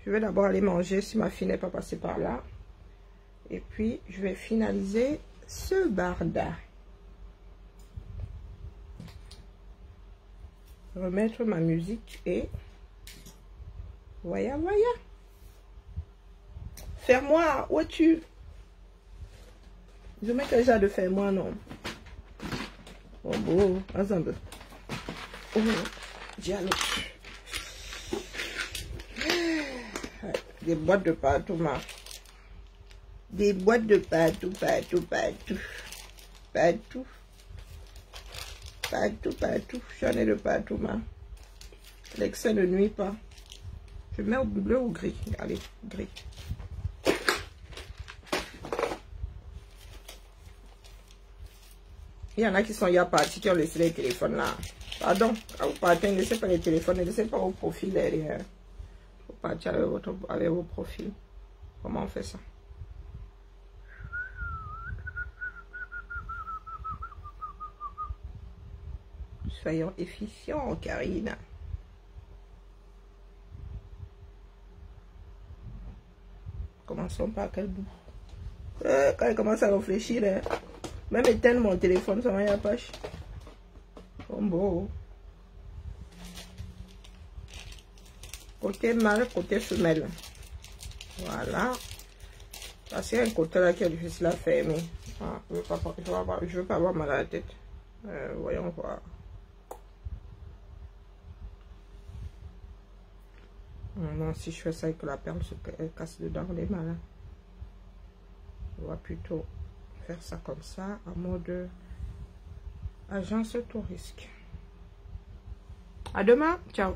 Je vais d'abord aller manger si ma fille n'est pas passée par là. Et puis, je vais finaliser ce barda. Remettre ma musique et... Voyez, voyez. Faire-moi, où es-tu? Je mets déjà de faire-moi, non. Oh, bon, ensemble. Oh, dialogue. Des boîtes de partout, ma. Des boîtes de partout, partout, partout. Partout. Partout, partout. J'en ai de partout, ma. L'excès ne nuit pas. Je mets au bleu ou gris. Allez, gris. Il y en a qui sont hier partis, qui ont laissé les téléphones là. Pardon, quand vous partez, ne laissez pas les téléphones, ne laissez pas vos profils derrière. Vous partez avec vos profils. Comment on fait ça? Soyons efficients, Karine. Commençons par quel bout? Quand il commence à réfléchir, là, même éteindre mon téléphone, ça m'a pas. Oh, bon. Côté mâle, côté femelle. Voilà. Parce qu'il y a un côté là qui est difficile à fermer. Ah, je veux pas avoir mal à la tête. Voyons voir. Non, si je fais ça et que la perle se casse dedans, les malins. On va plutôt faire ça comme ça, en mode agence tout risque. À demain, ciao.